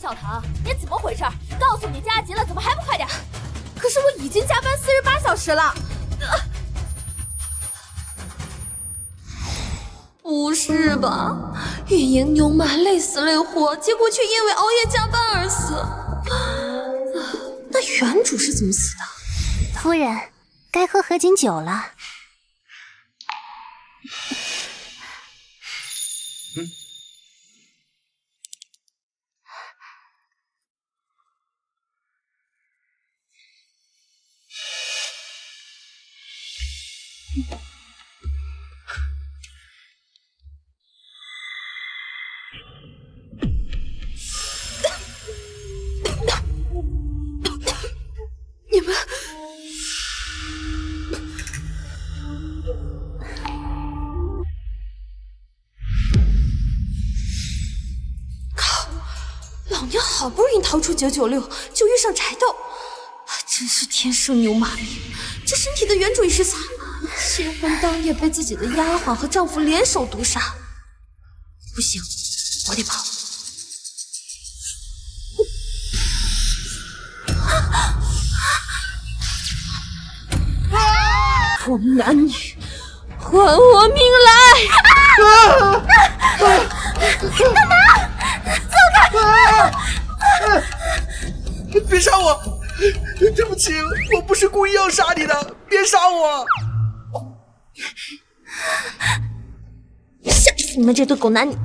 小唐，你怎么回事？告诉你加急了，怎么还不快点？可是我已经加班48小时了。不是吧？运营牛马累死累活，结果却因为熬夜加班而死。那原主是怎么死的？夫人，该喝合卺酒了。你们靠！老娘好不容易逃出996，就遇上柴豆，真是天生牛马命。这身体的原主也是惨，新婚当夜被自己的丫鬟和丈夫联手毒杀。不行，我得跑。我们男女，还我命来！干嘛？走开！别杀我！对不起，我不是故意要杀你的，别杀我！吓死你们这对狗男女！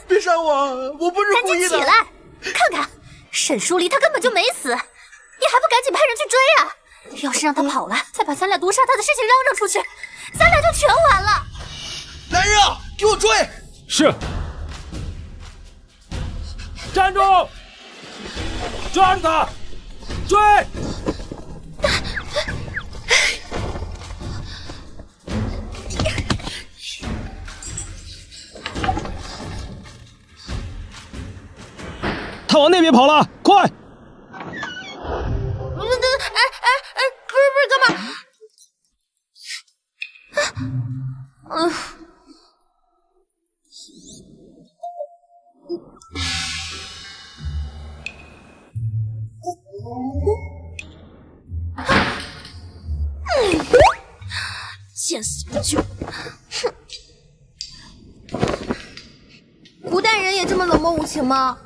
别杀我！我不是故意的。赶紧起来，看看沈淑离他根本就没死，你还不赶紧派人去追啊！要是让他跑了，再把咱俩毒杀他的事情嚷嚷出去，咱俩就全完了。来人啊，给我追！是。站住！抓住他！追！他往那边跑了，快！不是干嘛？见死不救！哼！古代人也这么冷漠无情吗？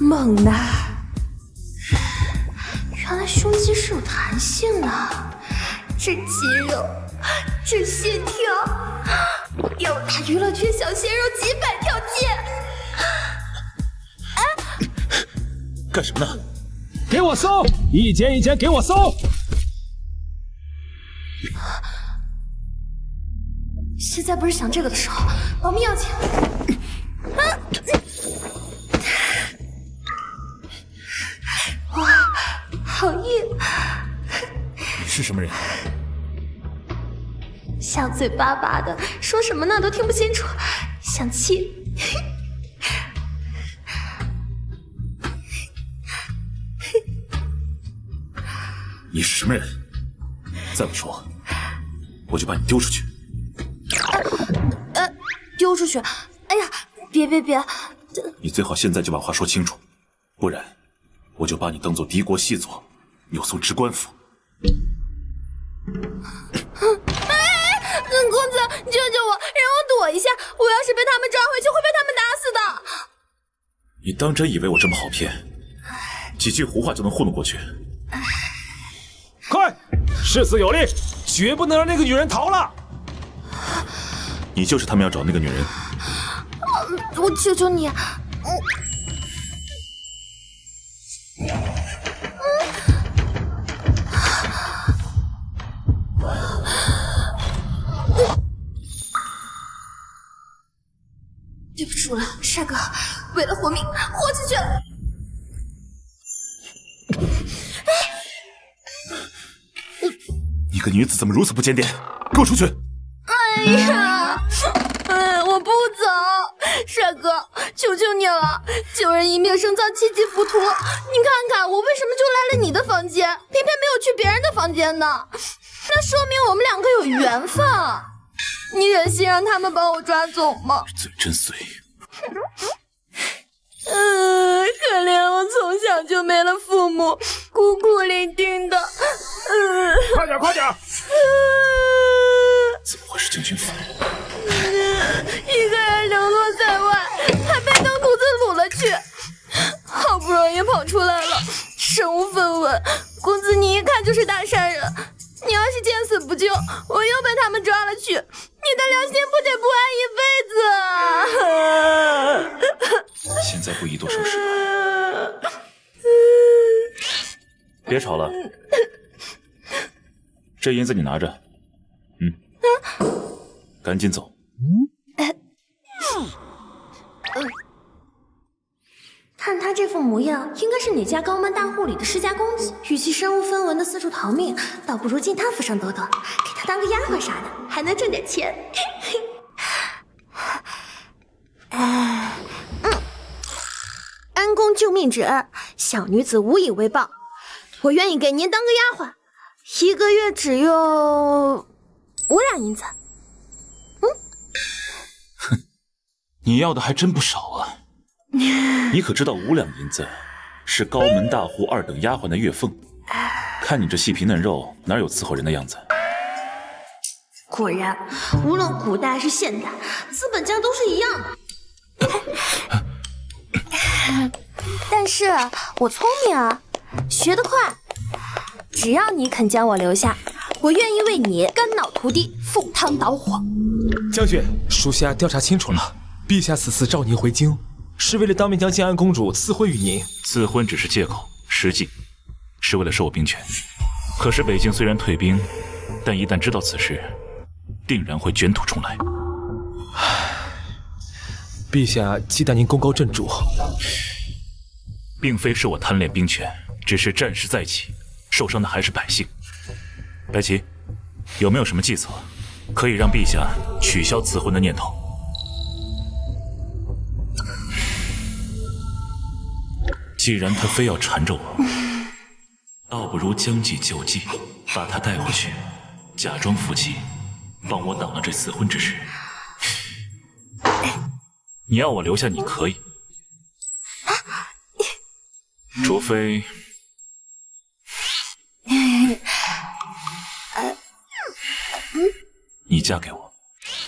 猛男，原来胸肌是有弹性的，这肌肉，这线条，吊打娱乐圈小鲜肉几百条街。干什么呢？给我搜，一间一间给我搜。现在不是想这个的时候，保命要紧。哇，好硬！是什么人？像嘴巴巴的，说什么呢都听不清楚，想亲。你是什么人？再不说，我就把你丢出去。出去。哎呀，别！你最好现在就把话说清楚，不然我就把你当做敌国细作，扭送直官府。公子，救救我，让我躲一下！我要是被他们抓回去，会被他们打死的。你当真以为我这么好骗？几句胡话就能糊弄过去？快，誓死有力，绝不能让那个女人逃了！你就是他们要找那个女人。我求求你，对不住了，帅哥，为了活命，豁出去了。你个女子怎么如此不检点？给我出去！哎呀，我不走，帅哥，求求你了，救人一命胜造七级浮屠。你看看我为什么就来了你的房间，偏偏没有去别人的房间呢？那说明我们两个有缘分。你忍心让他们把我抓走吗？嘴真碎。可怜我从小就没了父母，孤苦伶仃的。快点！怎么会是将军府？一个人流落在外，还被登徒子掳了去，好不容易跑出来了，身无分文。公子你一看就是大善人，你要是见死不救，我又被他们抓了去，你的良心不得不安一辈子啊！现在不宜多说实话。别吵了，这银子你拿着，赶紧走。看他这副模样，应该是哪家高门大户里的世家公子。与其身无分文的四处逃命，倒不如进他府上躲躲，给他当个丫鬟啥的，还能挣点钱。安公救命之恩，小女子无以为报。我愿意给您当个丫鬟，1个月只用5两银子。你要的还真不少啊！你可知道5两银子是高门大户2等丫鬟的月俸？看你这细皮嫩肉，哪有伺候人的样子？果然，无论古代还是现代，资本家都是一样的。但是我聪明啊，学得快。只要你肯将我留下，我愿意为你肝脑涂地，赴汤蹈火。将军，属下调查清楚了，陛下此次召您回京，是为了当面将静安公主赐婚于您。赐婚只是借口，实际是为了收我兵权。可是北京虽然退兵，但一旦知道此事，定然会卷土重来。陛下期待您功高震主。并非是我贪恋兵权，只是战事再起，受伤的还是百姓。白起，有没有什么计策可以让陛下取消赐婚的念头？既然他非要缠着我，倒不如将计就计，把他带回去，假装夫妻，帮我挡了这赐婚之事。你要我留下，你可以，除非你嫁给我。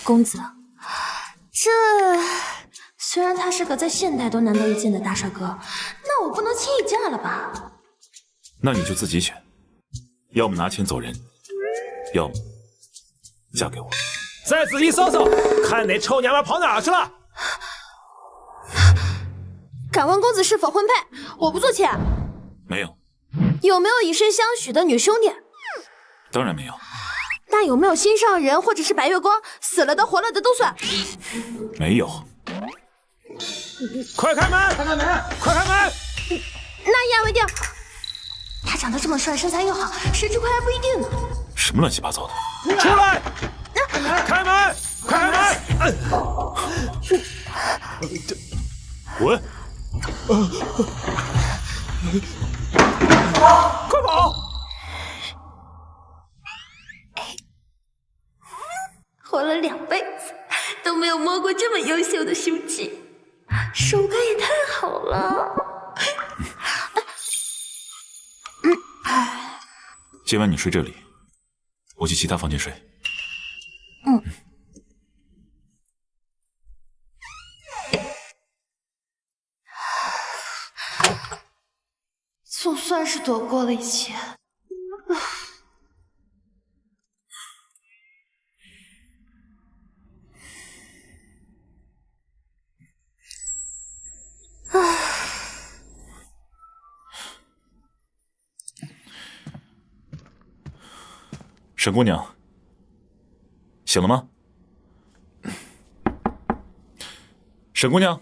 公子，这虽然他是个在现代都难得一见的大帅哥，那我不能轻易嫁了吧？那你就自己选，要么拿钱走人，要么嫁给我。再仔细搜搜，看那臭娘们跑哪儿去了？敢问公子是否婚配？我不做妾。没有。有没有以身相许的女兄弟？当然没有。那有没有心上人或者是白月光？死了的活了的都算。没有。快开门！快开门！快开门！那一言为定。他长得这么帅，身材又好，实至快还不一定呢。什么乱七八糟的！出来！开门！快开门！滚！快跑！活了2辈子，都没有摸过这么优秀的书籍，手感也太好了。今晚你睡这里，我去其他房间睡。总算是躲过了一劫。沈姑娘，醒了吗？沈姑娘，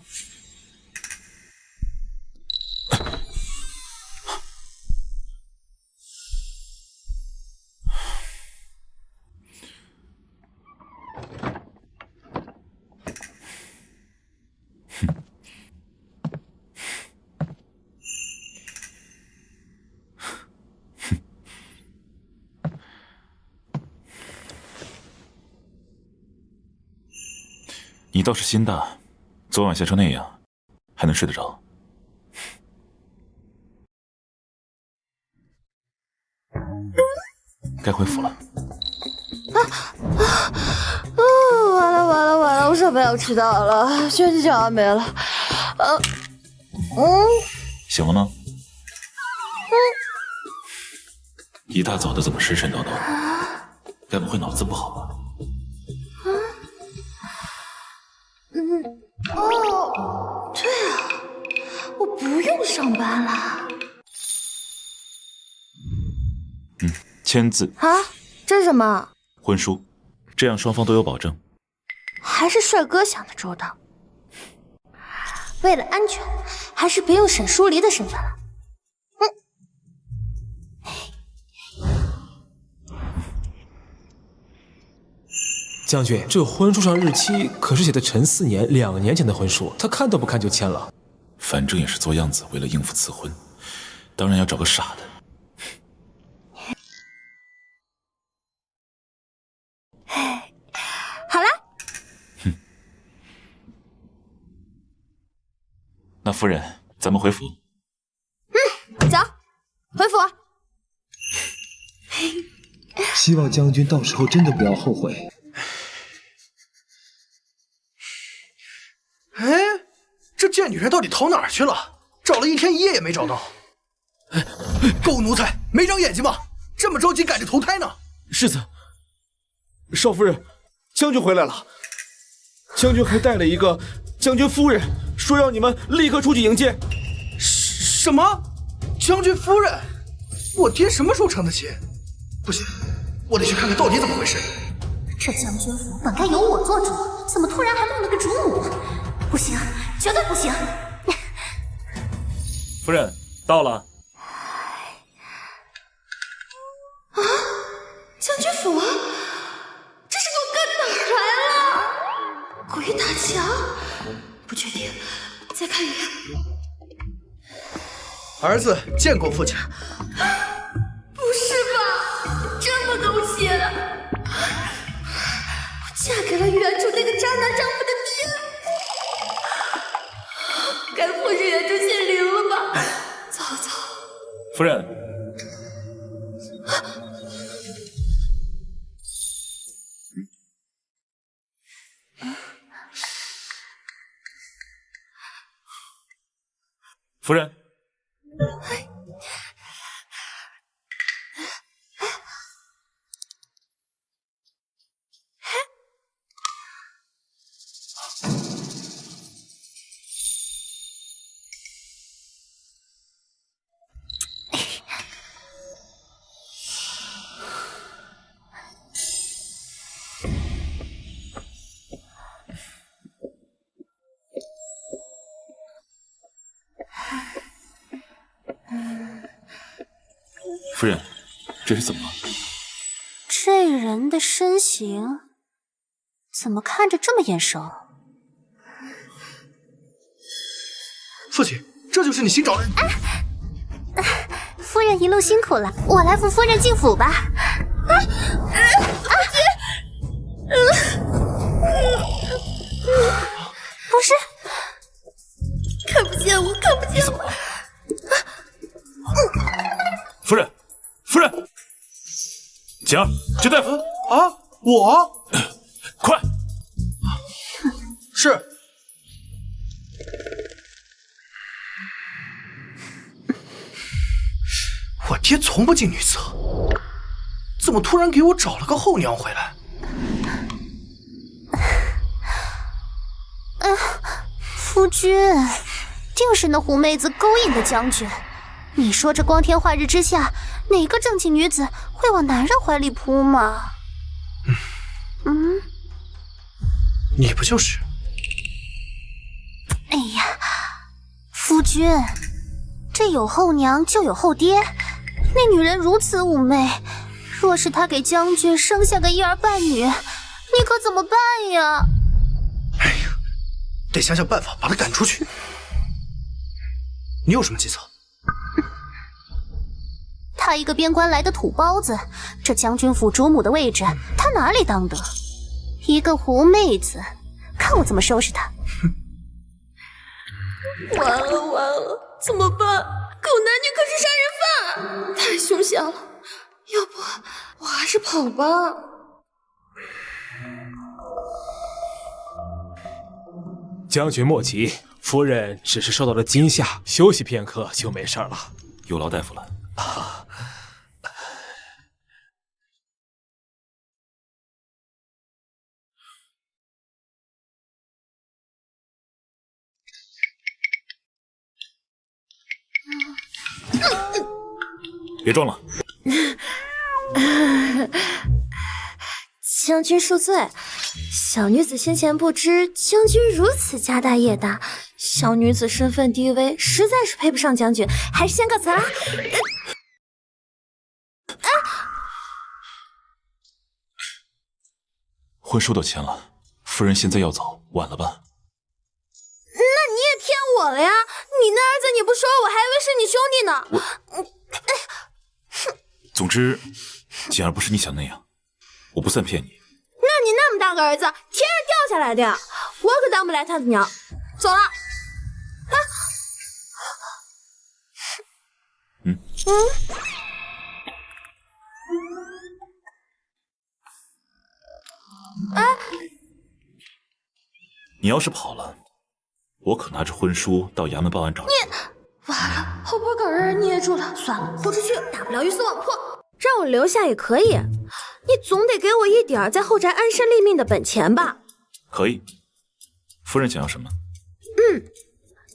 你倒是心大，昨晚吓成那样，还能睡得着？该回府了。完了！我上班要迟到了，学习讲完没了。醒了吗？一大早的怎么神神叨叨？该不会脑子不好吧？对啊，我不用上班了。签字啊？这是什么？婚书，这样双方都有保证。还是帅哥想的周到。为了安全，还是别用沈疏离的身份了。将军，这婚书上日期可是写的陈4年2年前的婚书，他看都不看就签了。反正也是做样子，为了应付赐婚，当然要找个傻的。好了，那夫人，咱们回府。走，回府。希望将军到时候真的不要后悔。哎，这贱女人到底逃哪儿去了？找了一天一夜也没找到。狗奴才，没长眼睛吗？这么着急赶着投胎呢？世子，少夫人，将军回来了。将军还带了一个将军夫人，说要你们立刻出去迎接。什么？将军夫人？我爹什么时候成的亲？不行，我得去看看到底怎么回事。这将军府本该由我做主，怎么突然还弄了个主母？不行，绝对不行！夫人到了。将军府，这是给我干哪儿来了？鬼打墙？不确定，再看一眼。儿子见过父亲。不是吧？这么狗血！我嫁给了原主那个渣男丈夫的爹，该迫使原主显灵了吧？走。夫人，夫人。夫人，这是怎么了？这人的身形怎么看着这么眼熟？父亲，这就是你新找的。夫人一路辛苦了，我来扶夫人进府吧。景儿，去大夫。啊，我快！是。我爹从不近女色，怎么突然给我找了个后娘回来？夫君，定是那狐妹子勾引的将军。你说这光天化日之下，哪个正经女子会往男人怀里扑吗？你不就是？哎呀，夫君，这有后娘就有后爹，那女人如此妩媚，若是她给将军生下个一儿半女，你可怎么办呀？哎呀，得想想办法把她赶出去。你有什么计策？他一个边关来的土包子，这将军府主母的位置，他哪里当得？一个狐妹子，看我怎么收拾他！完了完了，怎么办？狗男女可是杀人犯，太凶险了。要不我还是跑吧。将军莫急，夫人只是受到了惊吓，休息片刻就没事了。有劳大夫了。别装了。将军恕罪，小女子先前不知将军如此家大业大，小女子身份低微，实在是配不上将军，还是先告辞啦。婚收到钱了，夫人现在要走，晚了吧？那你也骗我了呀！你那儿子你不说，我还以为是你兄弟呢。总之，景儿不是你想那样，我不算骗你。那你那么大个儿子，天上掉下来的呀！我可当不来他的娘。走了。你要是跑了，我可拿着婚书到衙门报案找你。完了，后脖梗儿捏住了。算了，不出去，大不了鱼死网破。让我留下也可以，你总得给我一点在后宅安身立命的本钱吧？可以。夫人想要什么？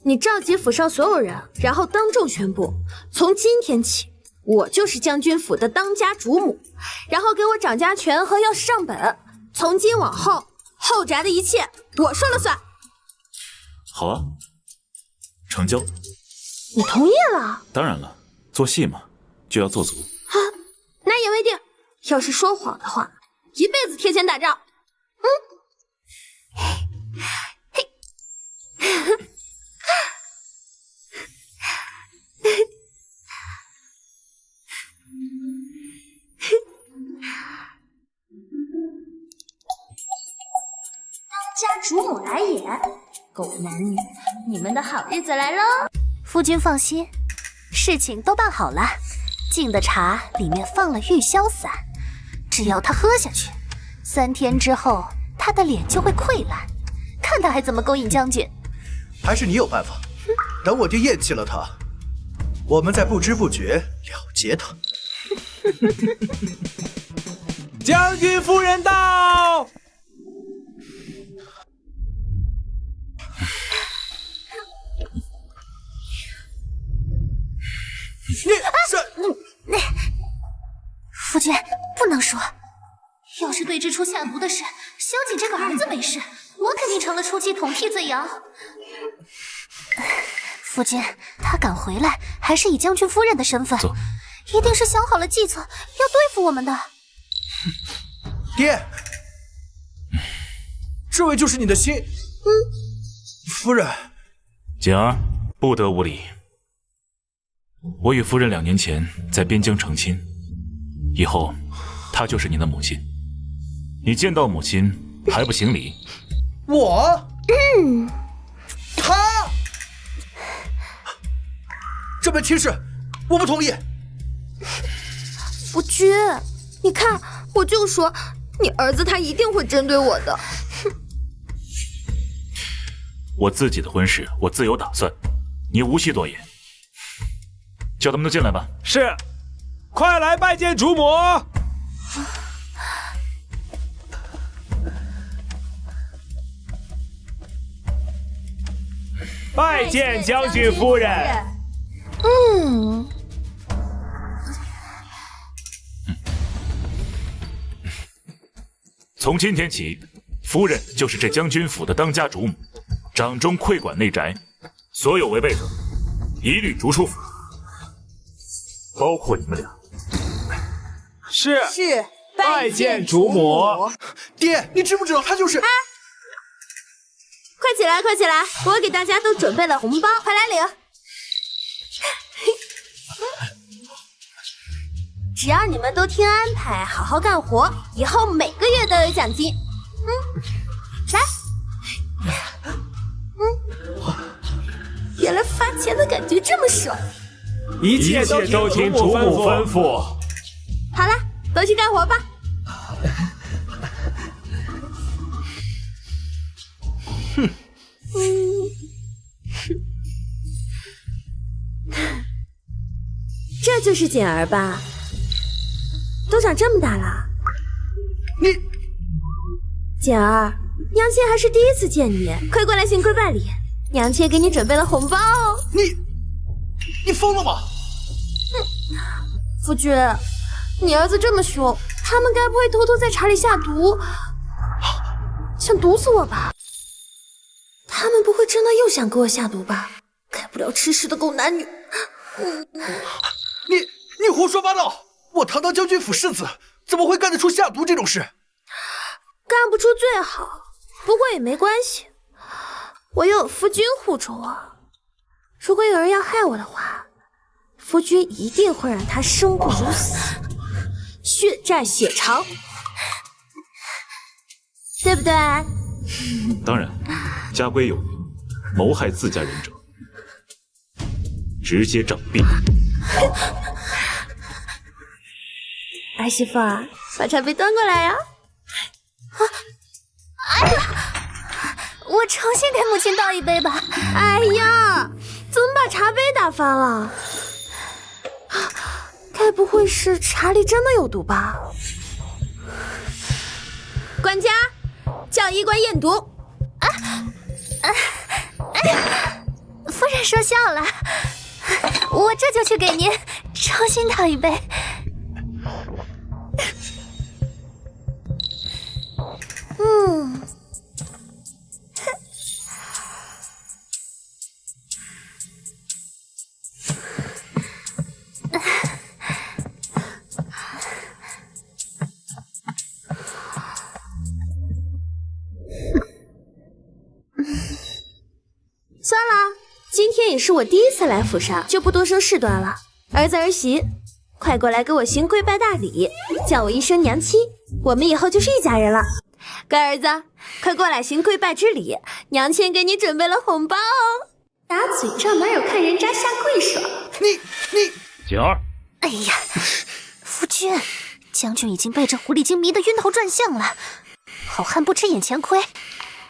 你召集府上所有人，然后当众宣布，从今天起，我就是将军府的当家主母，然后给我掌家权和钥匙账本。从今往后，后宅的一切我说了算。好啊，成交。你同意了？当然了，做戏嘛，就要做足。那言为定。要是说谎的话，一辈子贴钱打仗。当家主母来也，狗男女，你们的好日子来喽！夫君放心，事情都办好了。敬的茶里面放了玉箫散，只要他喝下去，3天之后他的脸就会溃烂，看他还怎么勾引将军。还是你有办法。等我爹厌弃了他，我们再不知不觉了结他。将军夫人到。夫君不能说，要是对蜘蛛下毒的事，萧瑾这个儿子没事，我肯定成了初期统替罪羊。夫君，他敢回来，还是以将军夫人的身份，一定是想好了计策，要对付我们的。爹，这位就是你的新……夫人。景儿，不得无礼。我与夫人2年前在边疆成亲，以后她就是你的母亲。你见到母亲还不行礼？我？他？这门亲事，我不同意。夫君，你看我就说你儿子他一定会针对我的。我自己的婚事，我自有打算，你无需多言。叫他们都进来吧。是，快来拜见主母。拜见将军夫人。从今天起，夫人就是这将军府的当家主母，掌中窥管内宅，所有违背者一律逐出府，包括你们俩。是，拜见主母。爹，你知不知道他就是？快起来，快起来！我给大家都准备了红包，快来领。只要你们都听安排，好好干活，以后每个月都有奖金。来，原来发钱的感觉这么爽。一切都听主母吩咐。好了，都去干活吧。这就是简儿吧？都长这么大了。你，简儿，娘亲还是第一次见你，快过来行跪拜礼，娘亲给你准备了红包哦。你疯了吗？夫君，你儿子这么凶，他们该不会偷偷在茶里下毒，想毒死我吧？他们不会真的又想给我下毒吧？改不了吃屎的狗男女。你胡说八道！我堂堂将军府世子，怎么会干得出下毒这种事？干不出最好，不过也没关系，我有夫君护着我。如果有人要害我的话，夫君一定会让他生不如死，血债血偿，对不对？当然，家规有云：谋害自家人者，直接杖毙。儿媳妇儿，把茶杯端过来呀！哎呀，我重新给母亲倒一杯吧。哎呀，怎么把茶杯打翻了？该不会是茶里真的有毒吧？管家，叫医官验毒。夫人说笑了，我这就去给您重新倒一杯。算了，今天也是我第一次来府上，就不多说事端了。儿子儿媳，快过来给我行跪拜大礼，叫我一声娘亲，我们以后就是一家人了。干儿子，快过来行跪拜之礼，娘亲给你准备了红包哦。打嘴仗哪有看人渣下跪爽？你景儿，哎呀，夫君，将军已经被这狐狸精迷得晕头转向了。好汉不吃眼前亏，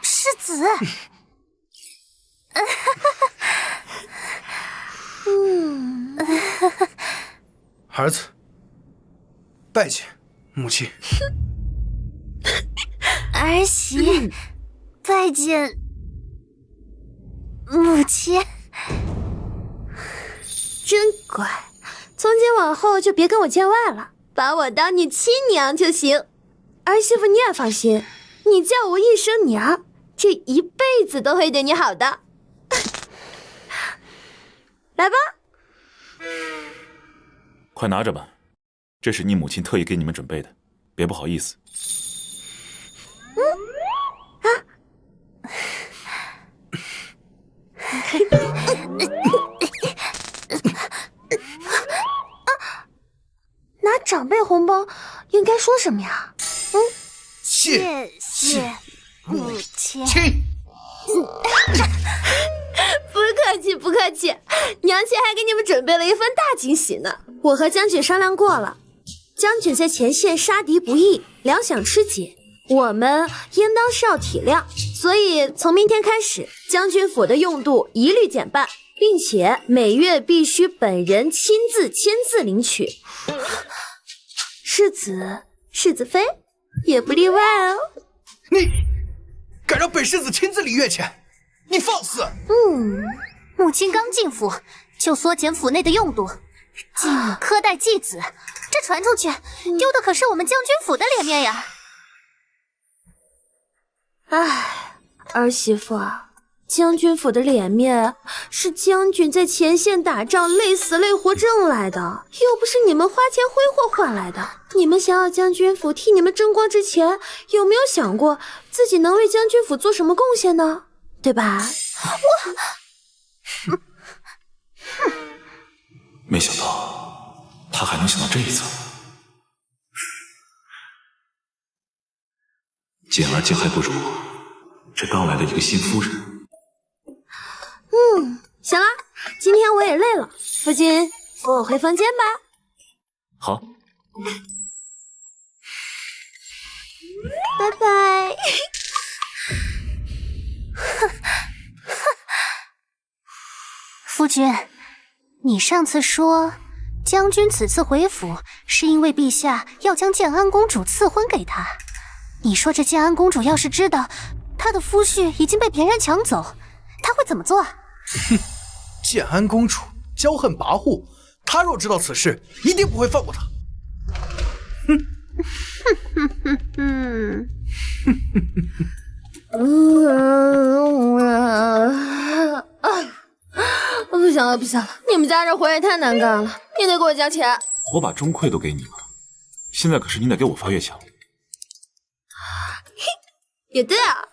世子。儿子，拜见母亲。儿媳，拜见母亲。真乖，从今往后就别跟我见外了，把我当你亲娘就行。儿媳妇你也放心，你叫我一声娘，这一辈子都会对你好的。来吧，快拿着吧，这是你母亲特意给你们准备的，别不好意思。拿长辈红包应该说什么呀？谢谢母亲。不客气，不客气，娘亲还给你们准备了一份大惊喜呢。我和将军商量过了，将军在前线杀敌不易，粮饷吃紧，我们应当是要体谅。所以从明天开始，将军府的用度一律减半，并且每月必须本人亲自签字领取。世子妃也不例外哦。你敢让本世子亲自领月钱？你放肆！母亲刚进府，就缩减府内的用度，继母苛待继子，这传出去，丢的可是我们将军府的脸面呀！唉，儿媳妇，将军府的脸面是将军在前线打仗累死累活挣来的，又不是你们花钱挥霍换来的。你们想要将军府替你们争光之前，有没有想过自己能为将军府做什么贡献呢？对吧？没想到他还能想到这一层。简而竟还不如这刚来的一个新夫人。行了，今天我也累了，夫君扶我回房间吧。好，拜拜。夫君，你上次说将军此次回府是因为陛下要将建安公主赐婚给他。你说这建安公主要是知道她的夫婿已经被别人抢走，她会怎么做？哼，建安公主骄横跋扈，她若知道此事，一定不会放过她。不行了，不行了，你们家这活也太难干了，你得给我加钱。我把钟馗都给你了，现在可是你得给我发月饷。也对啊，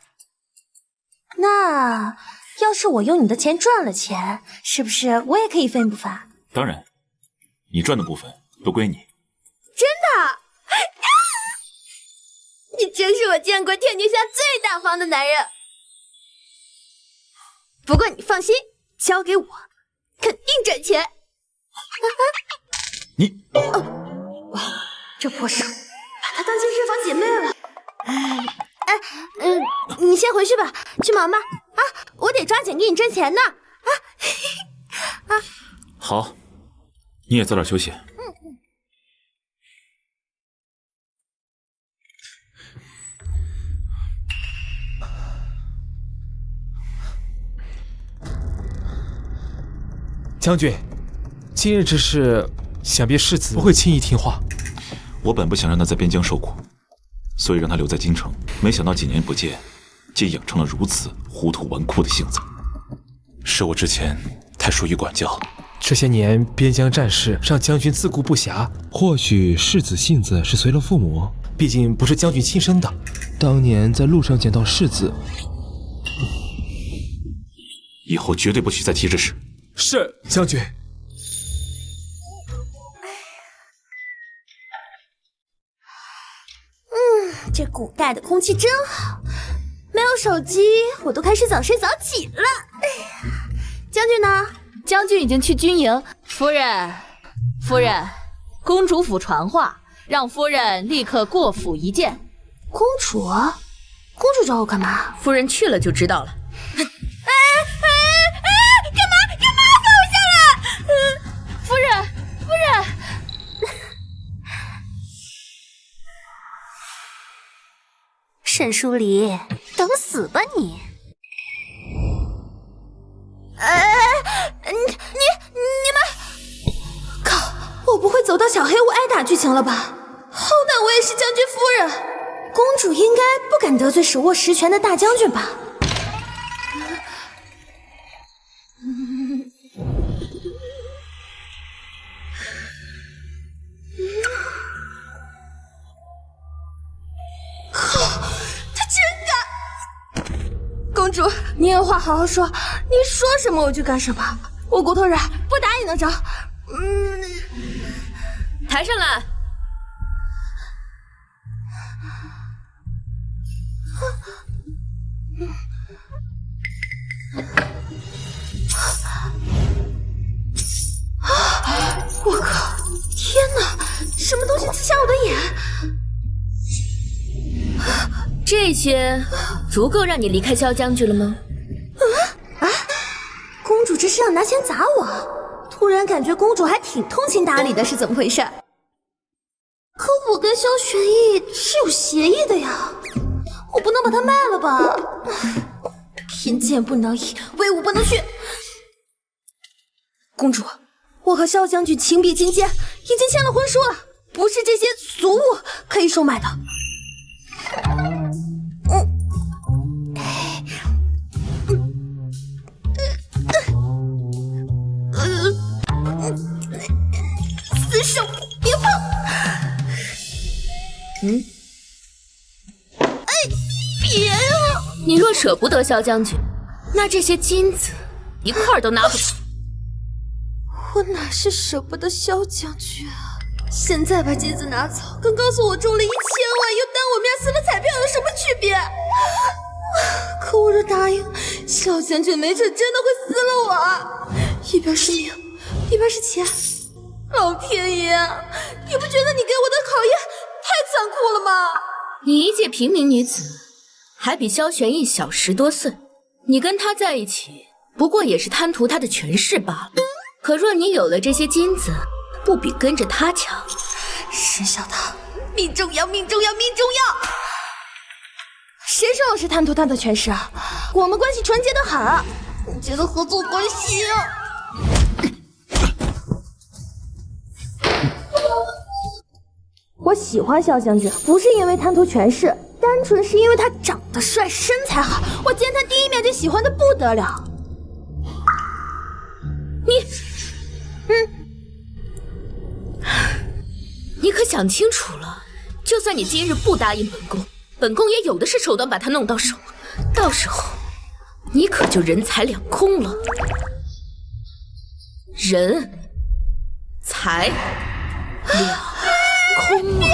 那要是我用你的钱赚了钱，是不是我也可以分一部分？当然，你赚的部分都归你。真的？你真是我见过天底下最大方的男人。不过你放心，交给我，肯定赚钱。你，这破手，把她当健身房姐妹了。你先回去吧，去忙吧。啊，我得抓紧给你挣钱呢。好，你也早点休息。将军，今日之事，想必世子不会轻易听话。我本不想让他在边疆受苦，所以让他留在京城。没想到几年不见，竟养成了如此糊涂纨绔的性子。是我之前太疏于管教。这些年边疆战事让将军自顾不暇，或许世子性子是随了父母，毕竟不是将军亲生的。当年在路上捡到世子，以后绝对不许再提这事。是，将军。这古代的空气真好，没有手机，我都开始早睡早起了。哎呀，将军呢？将军已经去军营。夫人，公主府传话，让夫人立刻过府一见。公主找我干嘛？夫人去了就知道了。干嘛放我下来？夫人。沈淑离，等死吧你！你们，靠！我不会走到小黑屋挨打剧情了吧？好歹我也是将军夫人，公主应该不敢得罪手握实权的大将军吧？公主，你有话好好说，你说什么我就干什么。我骨头软，不打也能着。抬上来。我靠！天哪，什么东西刺瞎我的眼？这些足够让你离开萧将军了吗？公主这是要拿钱砸我？突然感觉公主还挺通情达理的，是怎么回事？可我跟萧玄逸是有协议的呀，我不能把它卖了吧？贫贱不能移，威武不能屈。公主，我和萧将军情比金坚，已经签了婚书了，不是这些俗物可以收买的。死手别碰！别呀！你若舍不得萧将军，那这些金子一块儿都拿不走。我哪是舍不得萧将军啊！现在把金子拿走，跟告诉我中了1000万又当我面撕了彩票有什么区别？可我若答应，萧将军没准真的会撕了我，一边是命，一边是钱。老天爷，你不觉得你给我的考验太残酷了吗？你一介平民女子，还比萧玄逸小10多岁，你跟他在一起，不过也是贪图他的权势罢了。可若你有了这些金子，不比跟着他强。谁晓得，命中要，命中要，命中要！谁说我是贪图他的权势啊？我们关系纯洁的很，纯洁的合作关系啊！我喜欢萧将军，不是因为贪图权势，单纯是因为他长得帅，身材好，我见他第一面就喜欢的不得了。你可想清楚了，就算你今日不答应本宫也有的是手段把他弄到手，到时候你可就人财两空了。人财两空了。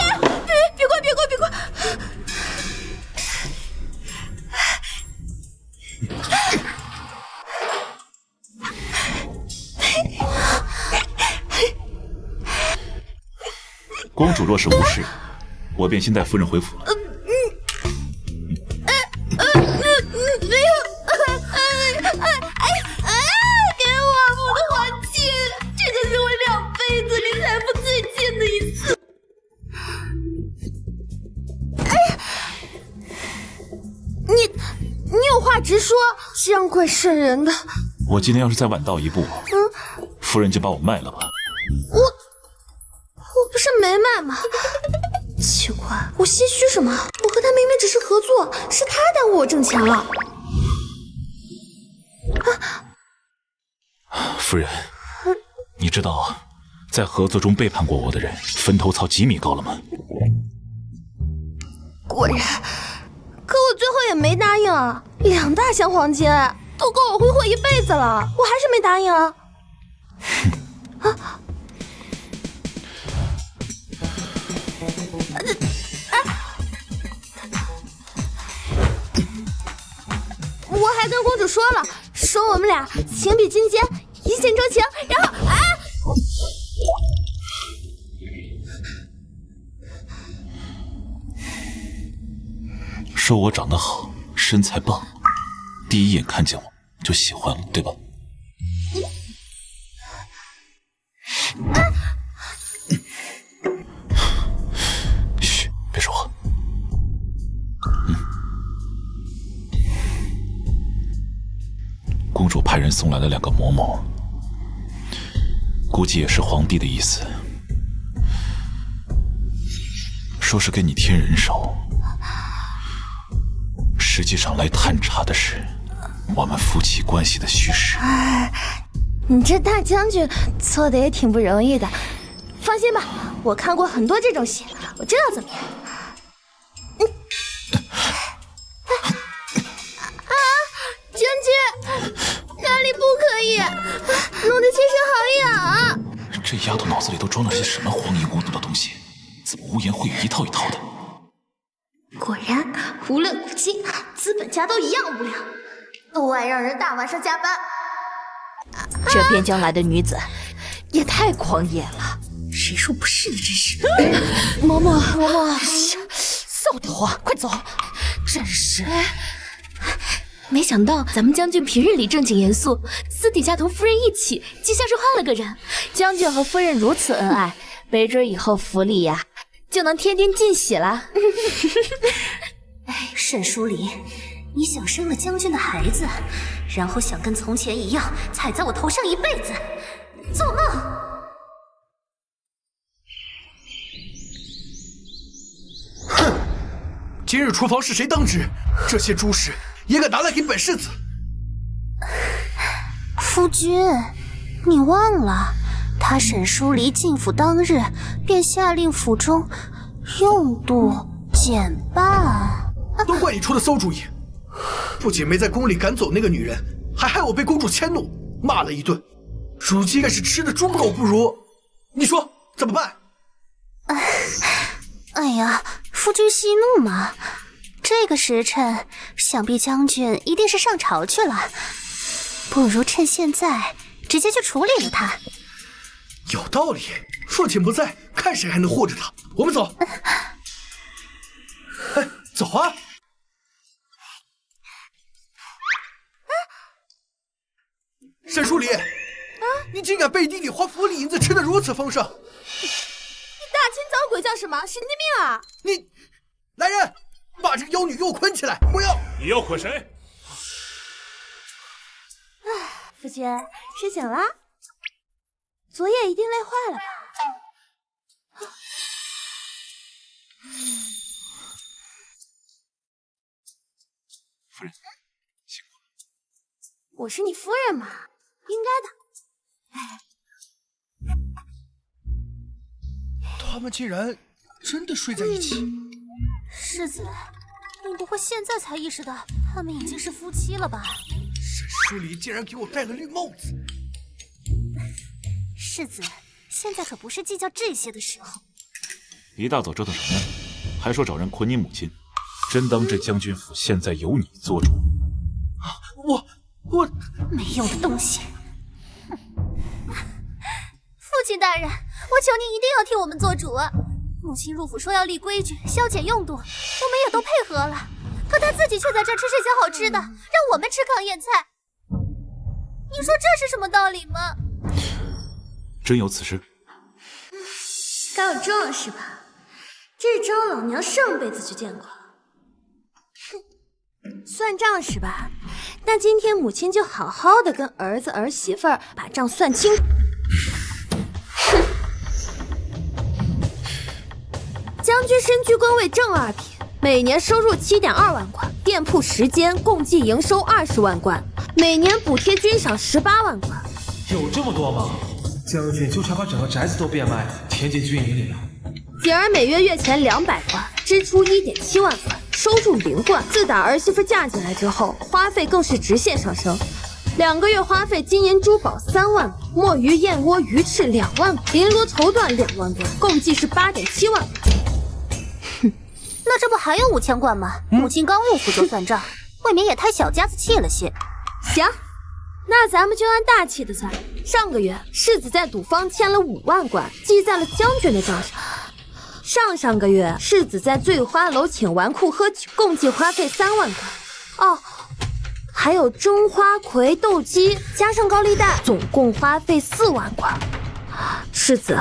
别怪！公主若是无事，我便先带夫人回府了。没有，给我，我的黄金，这个是我2辈子离财富最近的一次。你有话直说，姜贵胜人的。我今天要是再晚到一步，夫人就把我卖了吧。我不是没卖吗？奇怪，我心虚什么？我和他明明只是合作，是他耽误我挣钱了。夫人，你知道在合作中背叛过我的人，坟头草几米高了吗？果然，可我最后也没答应啊！2大箱黄金都够我挥霍一辈子了，我还是没答应啊！我还跟公主说了，说我们俩情比金坚，一见钟情，然后说我长得好，身材棒，第一眼看见我就喜欢了，对吧？嘘，别说话。公主派人送来了2个嬷嬷，估计也是皇帝的意思，说是给你添人手，实际上来探查的是我们夫妻关系的虚实。你这大将军做的也挺不容易的，放心吧，我看过很多这种戏，我知道怎么样。将军，哪里不可以？弄得全身好痒啊！这丫头脑子里都装了些什么荒淫无度的东西？怎么污言秽语一套一套的？果然，无论古今，资本家都一样无聊，都爱让人大晚上加班。这边疆来的女子也太狂野了，谁说不是的，真是！嬷嬷，臊得慌，快走！真是。没想到咱们将军平日里正经严肃，私底下同夫人一起，就像是换了个人。将军和夫人如此恩爱，没准以后府里呀就能天天进喜了。沈淑离，你想生了将军的孩子，然后想跟从前一样踩在我头上一辈子，做梦！哼！今日厨房是谁当值？这些猪食也敢拿来给本世子？夫君，你忘了，他沈淑离进府当日便下令府中用度减半。都怪你出的馊主意！不仅没在宫里赶走那个女人，还害我被公主迁怒，骂了一顿。如今该是吃的猪狗不如。你说怎么办？哎呀，夫君息怒嘛。这个时辰，想必将军一定是上朝去了，不如趁现在直接去处理了他。有道理，父亲不在，看谁还能护着他。我们走。哎，走啊！沈淑离，你竟敢背地里花府里银子，吃得如此丰盛！你大清早鬼叫什么？神经病啊！你，来人，把这个妖女给我捆起来！我要。你要捆谁？夫君，睡醒了？昨夜一定累坏了吧？夫人，辛苦了。我是你夫人嘛，应该的。他们竟然真的睡在一起。世子，你不会现在才意识到他们已经是夫妻了吧？沈淑离竟然给我戴了绿帽子！世子，现在可不是计较这些的时候。一大早折腾什么呀？还说找人捆你母亲，真当这将军府现在有你做主？我没用的东西！父亲大人，我求您一定要替我们做主啊！母亲入府说要立规矩，消减用度，我们也都配合了。可她自己却在这吃这些好吃的，让我们吃糠咽菜。你说这是什么道理吗？真有此事？该我中了是吧？这招老娘上辈子就见过。算账是吧？那今天母亲就好好的跟儿子儿媳妇儿把账算清楚。将军身居官位正二品，每年收入7.2万贯，店铺10间，共计营收20万贯，每年补贴军饷18万贯。有这么多吗？将军就差把整个宅子都变卖，填进军营里了。姐儿每月月钱200贯，支出1.7万贯，收入0贯。自打儿媳妇嫁进来之后，花费更是直线上升。2个月花费金银珠宝3万贯，墨鱼、燕窝、鱼翅2万贯，绫罗绸缎2万贯，共计是8.7万贯。哼，那这不还有5000贯吗？母亲刚入府就算账，未免也太小家子气了些。行，那咱们就按大气的算。上个月世子在赌坊欠了5万贯，记在了将军的账上。上个月世子在醉花楼请纨绔喝酒，共计花费3万贯。哦，还有蒸花魁、斗鸡，加上高利贷，总共花费4万贯。世子，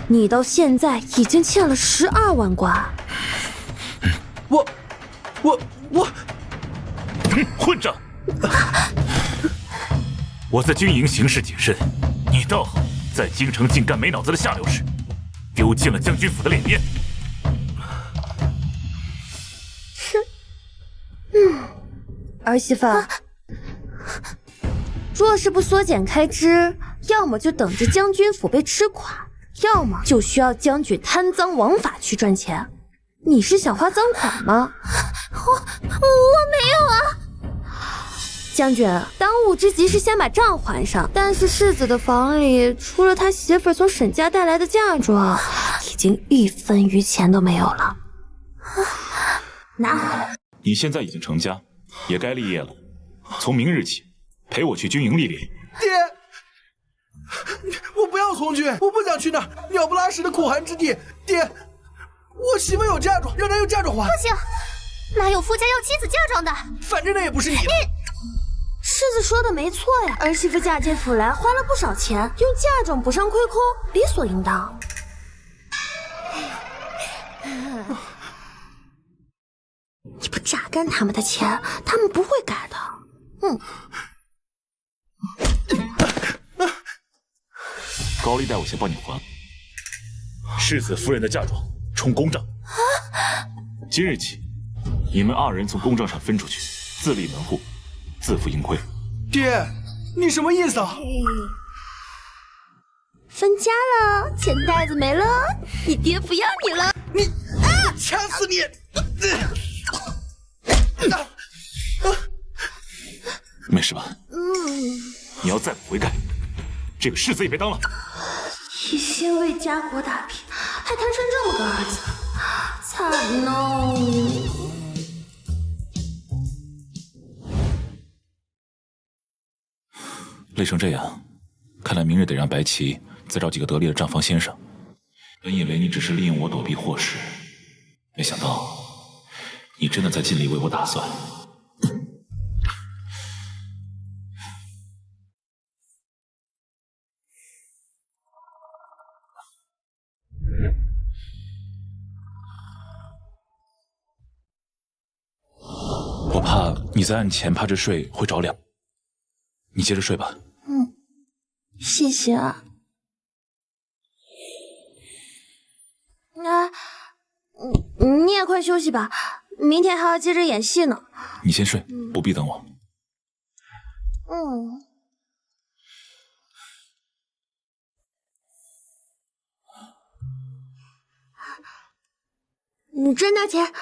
你到现在已经欠了12万贯。我，混账！我在军营行事谨慎，你倒好，在京城竟干没脑子的下流事，丢尽了将军府的脸面。儿媳妇，若是不缩减开支，要么就等着将军府被吃垮，要么就需要将军贪赃枉法去赚钱。你是想花赃款吗？我没有啊！将军，当务之急是先把账还上。但是世子的房里，除了他媳妇从沈家带来的嫁妆，已经1分余钱都没有了。拿回来。你现在已经成家，也该立业了。从明日起，陪我去军营历练。爹，我不要。要从军，我不想去那鸟不拉屎的苦寒之地。爹，我媳妇有嫁妆，让她用嫁妆还。不行，哪有夫家要妻子嫁妆的？反正那也不是你的。世子说的没错呀，儿媳妇嫁进府来花了不少钱，用嫁妆补上亏空，理所应当。你不榨干他们的钱，他们不会改的。高利贷我先帮你还。世子夫人的嫁妆充公账。今日起，你们2人从公账上分出去，自立门户，自负盈亏。爹，你什么意思啊？分家了，钱袋子没了，你爹不要你了。你，掐死你！没事吧？你要再不悔改，这个世子也别当了。一心为家国打拼，还摊上这么个儿子，惨哦！累成这样，看来明日得让白棋再找几个得力的账房先生。本以为你只是利用我躲避祸事，没想到你真的在尽力为我打算。我怕你在案前趴着睡会着凉，你接着睡吧。谢谢啊。你也快休息吧，明天还要接着演戏呢。你先睡，不必等我。你赚大钱。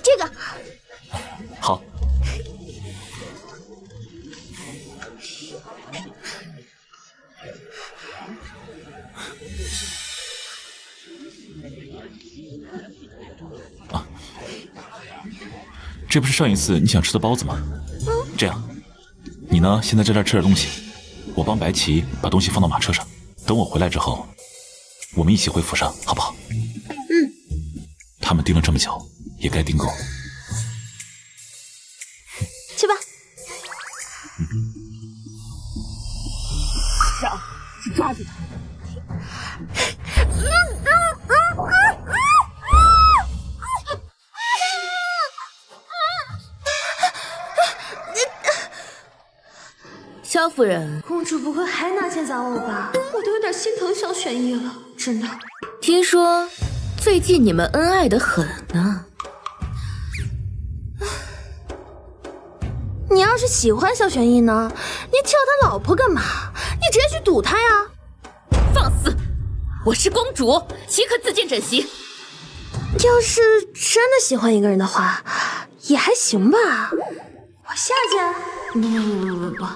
这个好。这不是上一次你想吃的包子吗？这样，你呢，先在这吃点东西，我帮白棋把东西放到马车上，等我回来之后，我们一起回府上，好不好？他们盯了这么久，也该盯够。去吧。上，抓住他！萧夫人，公主不会还拿钱砸我吧？我都有点心疼萧玄逸了，真的。听说最近你们恩爱的很呢。你要是喜欢萧玄逸呢，你挑他老婆干嘛？你直接去堵他呀！放肆！我是公主，岂可自荐枕席？要是真的喜欢一个人的话，也还行吧。我下去。不。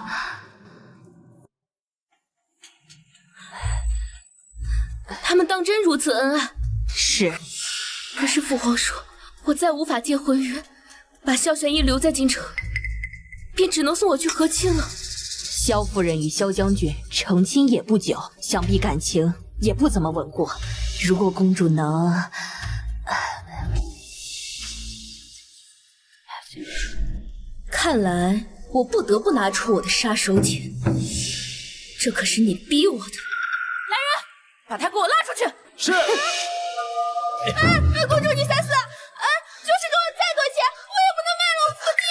他们当真如此恩爱？是。可是父皇说，我再无法结婚约，把萧玄逸留在京城，便只能送我去和亲了。萧夫人与萧将军成亲也不久，想必感情也不怎么稳固。如果公主能……看来我不得不拿出我的杀手锏，这可是你逼我的。来人，把他给我拉出去！是。公主你3思，就是给我再多钱，我也不能卖了我自己。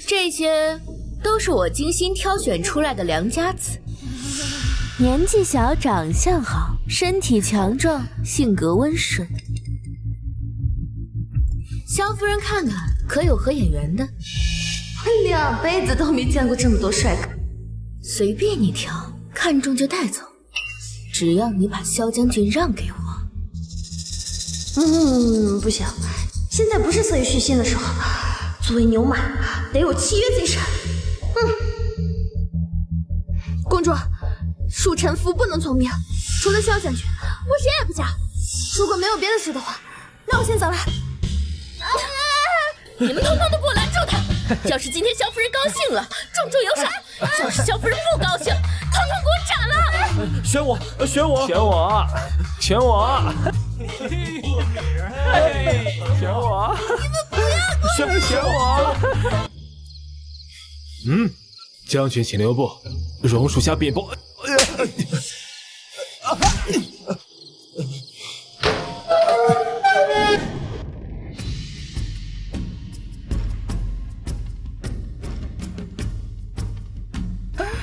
这些都是我精心挑选出来的良家子。年纪小，长相好，身体强壮，性格温顺。萧夫人看看，可有合眼缘的？2辈子都没见过这么多帅哥。随便你挑，看中就带走，只要你把萧将军让给我。不行，现在不是色欲熏心的时候。作为牛马，得有契约精神。公主，恕臣服不能从命，除了萧将军，我谁也不嫁。如果没有别的事的话，那我先走了。你们通通都给我拦住他！要是今天萧夫人高兴了，重重有赏；要是萧夫人不高兴，统统给我斩了！选我，选我，选我，选我！选我！你们不要选我！将军请留步，容属下禀报。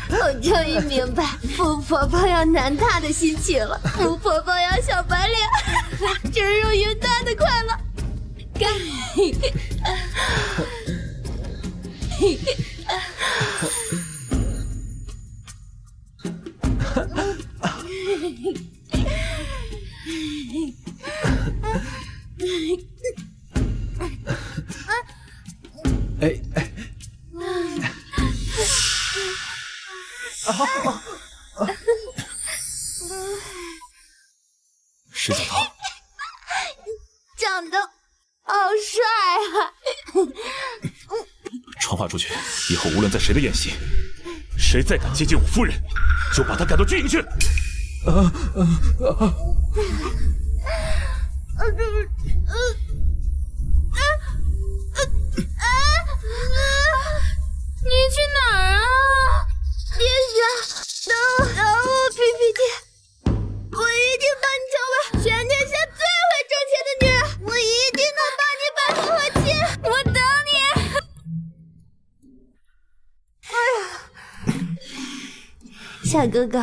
我终于明白傅婆婆要男大的心情了。傅婆婆要小白脸，真是云淡的快乐。石小桃，长得好帅啊！传话出去，以后无论在谁的宴席，谁再敢接近我夫人，就把他赶到军营去。你去哪儿啊？别想等我皮皮姐，我一定把你成为全天下最会挣钱的女人，我一定能帮你百夫和亲，我等你。小哥哥，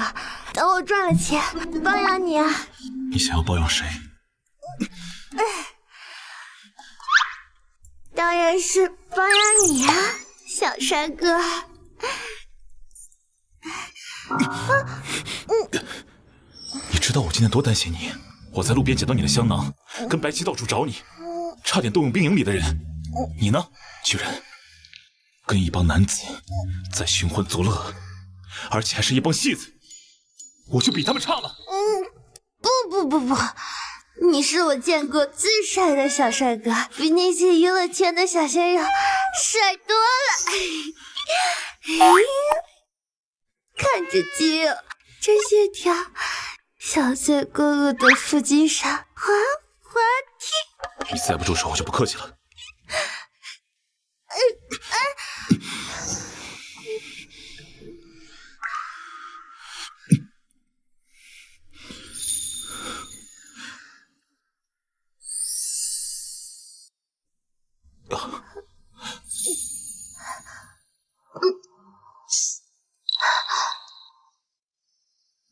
等我赚了钱，包养你啊！你想要包养谁？当然是包养你啊，小帅哥。你知道我今天多担心你？我在路边捡到你的香囊，跟白七到处找你，差点动用兵营里的人。你呢，居然跟一帮男子在寻欢作乐，而且还是一帮戏子，我就比他们差了。不，你是我见过最帅的小帅哥，比那些娱乐圈的小鲜肉帅多了。看着肌肉，这线条，想在哥哥的腹肌上滑滑梯。你再不住手，我就不客气了。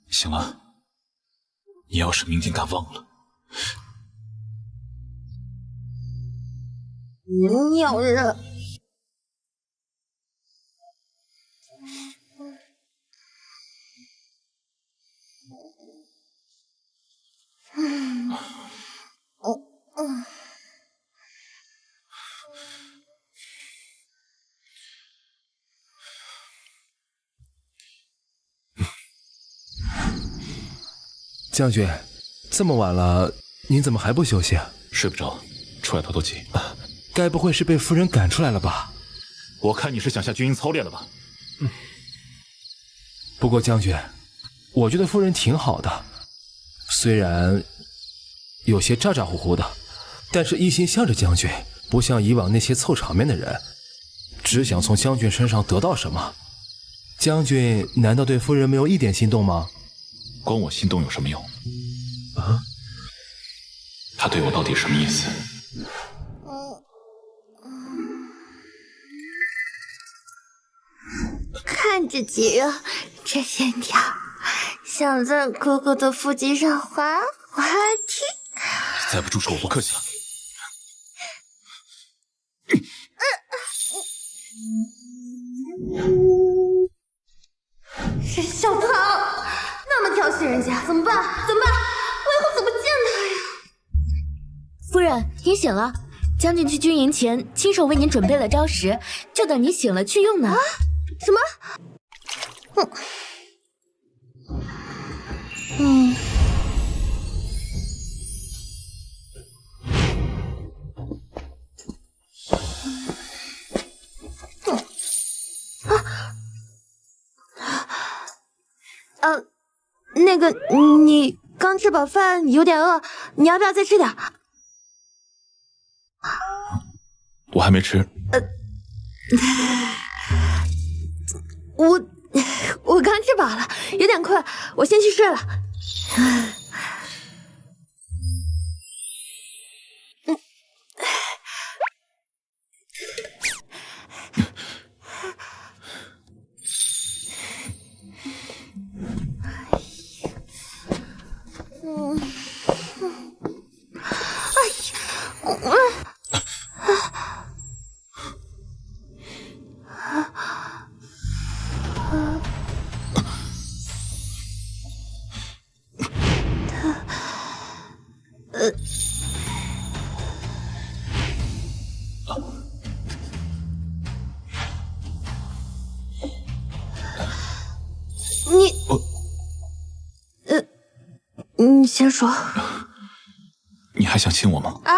行了，你要是明天敢忘了，鸟人。将军，这么晚了，您怎么还不休息啊？睡不着，出来透透气。该不会是被夫人赶出来了吧？我看你是想下军营操练了吧？不过将军，我觉得夫人挺好的，虽然有些咋咋呼呼的，但是一心向着将军，不像以往那些凑场面的人，只想从将军身上得到什么。将军难道对夫人没有一点心动吗？光我心动有什么用？啊？他对我到底什么意思？看着肌肉，这线条，想在哥哥的腹肌上滑滑梯。再不住手，我不客气了。是小桃，那么调戏人家，怎么办？怎么办？我以后怎么见他呀？夫人，您醒了。将军去军营前亲手为您准备了招食，就等你醒了去用呢。什么？那个，你刚吃饱饭，有点饿，你要不要再吃点？我还没吃。我刚吃饱了，有点困，我先去睡了。你先说。你还想亲我吗？啊？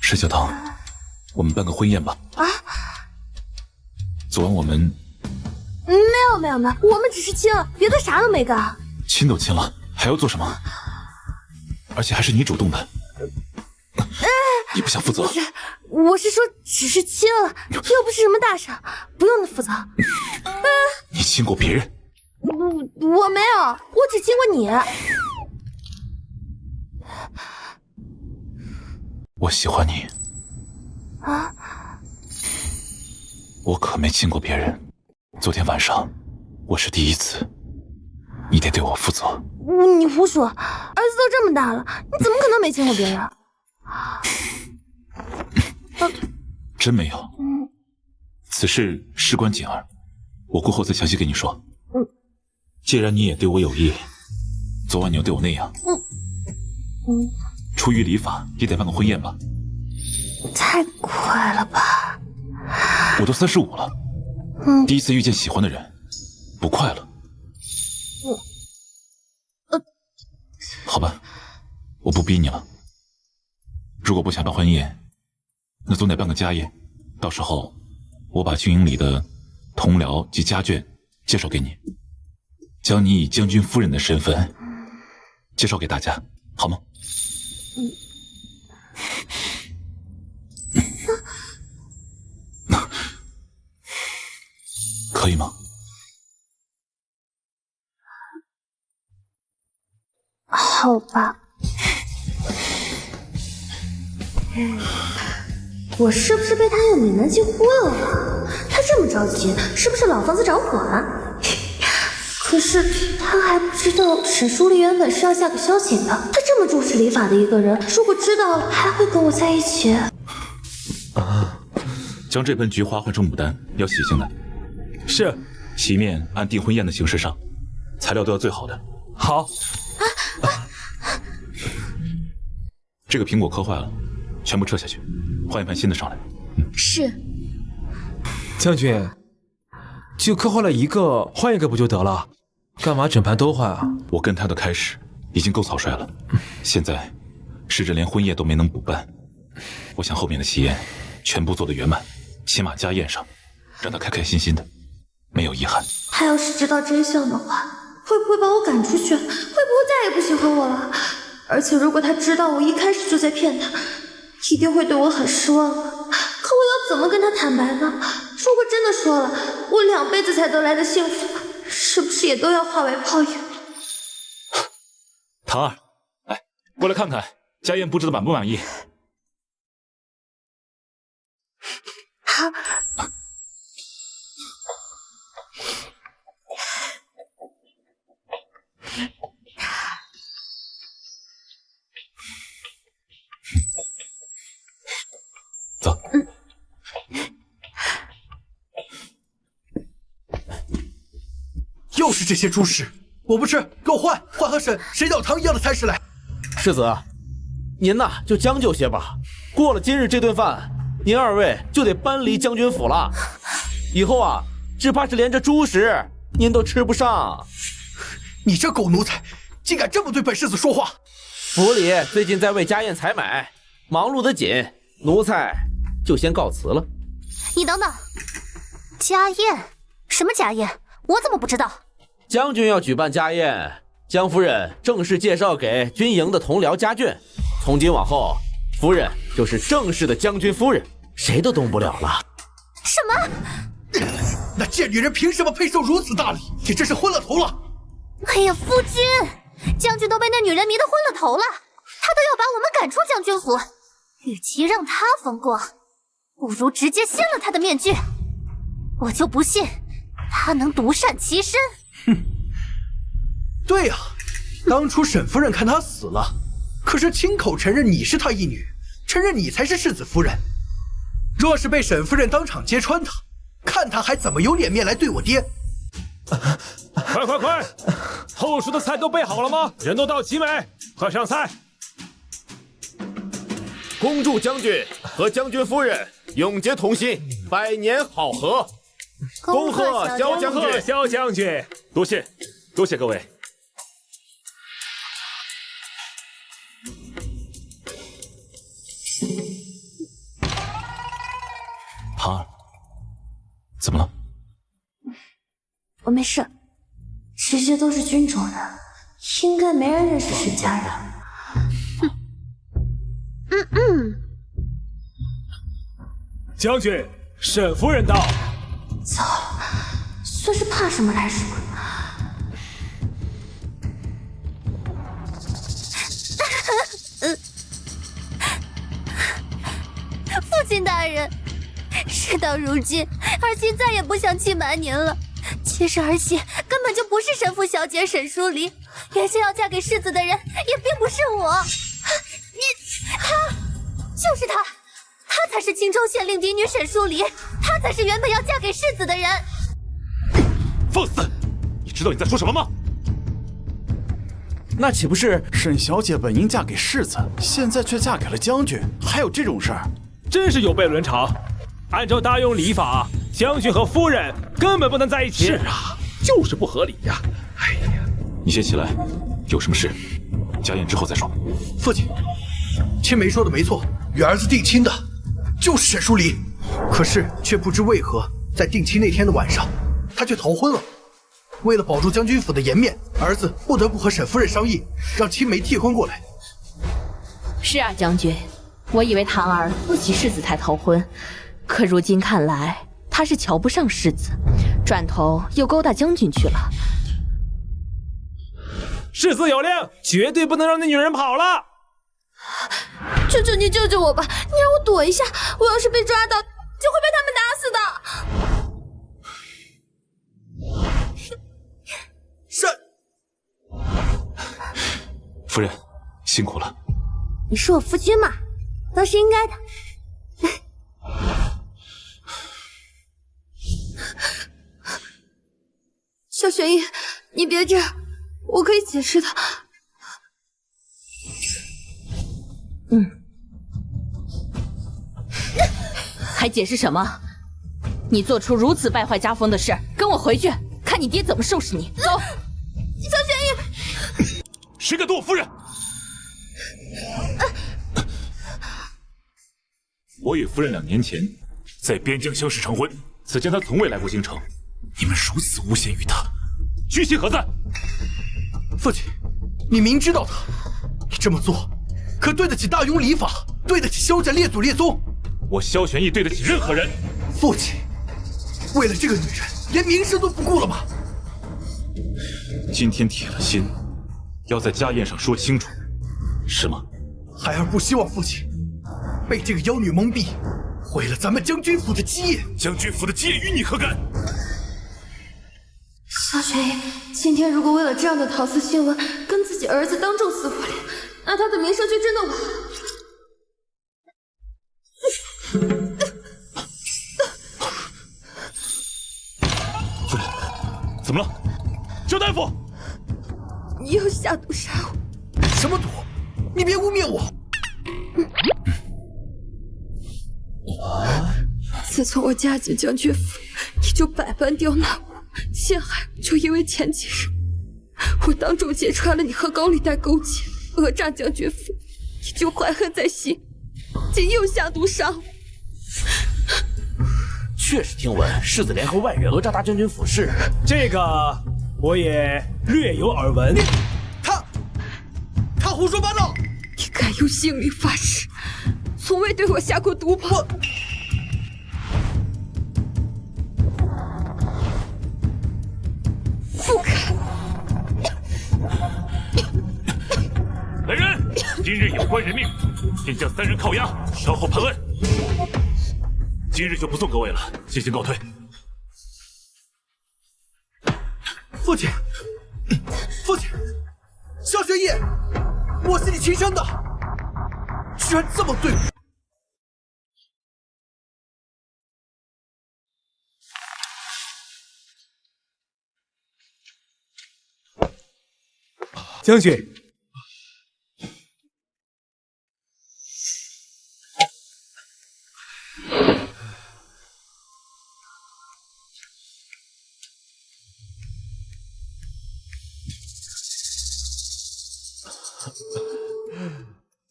石小棠，我们办个婚宴吧。啊？昨晚我们……没有，我们只是亲了，别的啥都没干。亲都亲了，还要做什么？而且还是你主动的。你不想负责？不是，我是说只是亲了，又不是什么大事，不用负责。你亲过别人？我没有，我只亲过你。我喜欢你。啊？我可没亲过别人。昨天晚上我是第一次，你得对我负责。你胡说，儿子都这么大了，你怎么可能没亲过别人？真没有。此事事关锦儿，我过后再详细跟你说。既然你也对我有意，昨晚你又对我那样，出于礼法也得办个婚宴吧？太快了吧！我都35了，第一次遇见喜欢的人，不快乐。好吧，我不逼你了。如果不想办婚宴，那总得办个家宴。到时候我把军营里的同僚及家眷介绍给你，将你以将军夫人的身份介绍给大家，好吗？可以吗？好吧。我是不是被他用美男计忽悠了？他这么着急，是不是老房子着火了？可是他还不知道沈淑丽原本是要下个宵寝的。他这么重视礼法的一个人，如果知道了，还会跟我在一起？将这盆菊花换成牡丹，要洗进来。是。席面按订婚宴的形式上，材料都要最好的。好。这个苹果磕坏了，全部撤下去，换一盘新的上来。是。将军，就磕坏了一个，换一个不就得了？干嘛整盘都换啊？我跟他的开始已经够草率了，现在试着连婚宴都没能补办。我想后面的喜宴全部做得圆满，起码家宴上让他开开心心的，没有遗憾。他要是知道真相的话，会不会把我赶出去？会不会再也不喜欢我了？而且如果他知道我一开始就在骗他，一定会对我很失望的。可我要怎么跟他坦白呢？如果真的说了，我2辈子才得来的幸福，是不是也都要化为泡影？唐儿，来，过来看看家宴布置的满不满意？好。走。又是这些猪食，我不吃，给我换和谁倒汤一样的菜式来。世子，您呐就将就些吧，过了今日这顿饭，您二位就得搬离将军府了。以后啊，只怕是连这猪食您都吃不上。你这狗奴才，竟敢这么对本世子说话！府里最近在为家宴采买，忙碌得紧，奴才就先告辞了。你等等，家宴？什么家宴？我怎么不知道？将军要举办家宴，江夫人正式介绍给军营的同僚家眷。从今往后，夫人就是正式的将军夫人，谁都动不了了。什么？那贱女人凭什么配受如此大礼？你真是昏了头了！哎呀，夫君，将军都被那女人迷得昏了头了，她都要把我们赶出将军府。与其让她风光，不如直接掀了她的面具。我就不信她能独善其身。哼，对呀，当初沈夫人看她死了，可是亲口承认你是她义女，承认你才是世子夫人。若是被沈夫人当场揭穿她，看她还怎么有脸面来对我爹？快！后厨的菜都备好了吗？人都到齐没？快上菜！恭祝将军和将军夫人永结同心，百年好合。恭贺萧将军！萧将军，多谢各位。庞儿，怎么了？我没事，这些都是军中人，应该没人认识沈家人。将军，沈夫人到。糟了，算是怕什么来什么。父亲大人，事到如今，儿媳再也不想欺瞒您了。其实儿媳根本就不是沈府小姐沈淑离，原先要嫁给世子的人也并不是我。她就是她才是青州县令嫡女沈淑离，她才是原本要嫁给世子的人。放肆！你知道你在说什么吗？那岂不是沈小姐本应嫁给世子，现在却嫁给了将军？还有这种事儿？真是有悖伦常。按照大庸礼法，将军和夫人根本不能在一起。是啊，就是不合理呀！哎呀，你先起来，有什么事，家宴之后再说。父亲，青梅说的没错，与儿子定亲的就是沈淑离，可是却不知为何，在定亲那天的晚上，他却逃婚了。为了保住将军府的颜面，儿子不得不和沈夫人商议，让青梅替婚过来。是啊，将军，我以为堂儿不喜世子才逃婚，可如今看来，他是瞧不上世子，转头又勾搭将军去了。世子有令，绝对不能让那女人跑了。求求你救救我吧！你让我躲一下，我要是被抓到，就会被他们打死的。是。夫人，辛苦了。你是我夫君嘛，都是应该的。萧玄逸，你别这样，我可以解释的。还解释什么？你做出如此败坏家风的事，跟我回去，看你爹怎么收拾你。走。萧玄逸，谁敢动我夫人？我与夫人2年前在边疆相识成婚，此间她从未来过京城。你们如此诬陷于她，居心何在？父亲，你明知道他，你这么做，可对得起大庸礼法，对得起萧家列祖列宗？我萧玄逸对得起任何人。父亲，为了这个女人，连名声都不顾了吗？今天铁了心，要在家宴上说清楚，是吗？孩儿不希望父亲被这个妖女蒙蔽，毁了咱们将军府的基业。将军府的基业与你何干？萧玄逸，今天如果为了这样的桃色新闻跟自己儿子当众撕破脸，那他的名声就真的完了。夫人，怎么了？叫大夫！你要下毒杀我？什么毒？你别污蔑我！自从我嫁进将军府，你就百般刁难我，陷害我。就因为前几日，我当众揭穿了你和高利贷勾结，讹诈将军府，你就怀恨在心，竟又下毒杀我。确实听闻世子联合外人讹诈大将军府事，这个我也略有耳闻。他胡说八道！你敢用性命发誓，从未对我下过毒炮？不敢！来人！今日有关人命，先将3人扣押，稍后判案。今日就不送各位了，先行告退。父亲，父亲，萧玄义，我是你亲生的，居然这么对我！将军。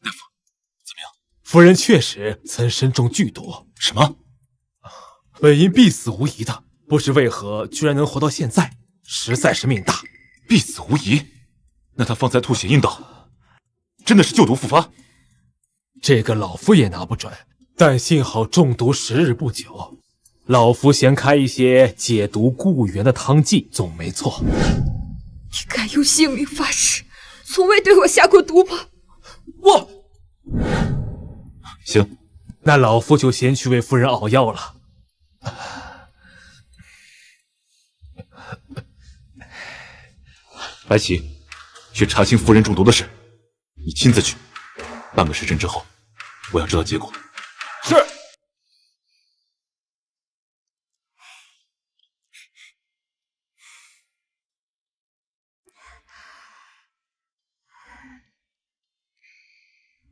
大夫，怎么样？夫人确实曾身中剧毒。什么？本应必死无疑的，不知为何居然能活到现在，实在是命大。必死无疑？那他方才吐血阴道，真的是旧毒复发？这个老夫也拿不准，但幸好中毒10日不久，老夫先开一些解毒固元的汤剂总没错。你敢用性命发誓，从未对我下过毒炮？我行，那老夫就先去为夫人熬药了。白起，去查清夫人中毒的事，你亲自去。半个时辰之后，我要知道结果。是。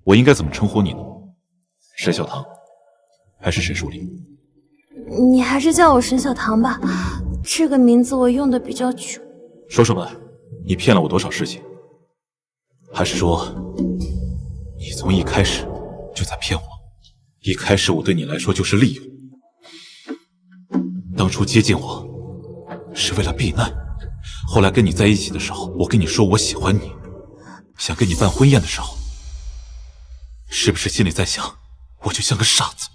我应该怎么称呼你呢？沈小棠，还是沈淑玲？你还是叫我沈小棠吧，这个名字我用的比较久。说说吧，你骗了我多少事情？还是说，你从一开始就在骗我？一开始我对你来说就是利用。当初接近我是为了避难，后来跟你在一起的时候，我跟你说我喜欢你，想跟你办婚宴的时候，是不是心里在想，我就像个傻子，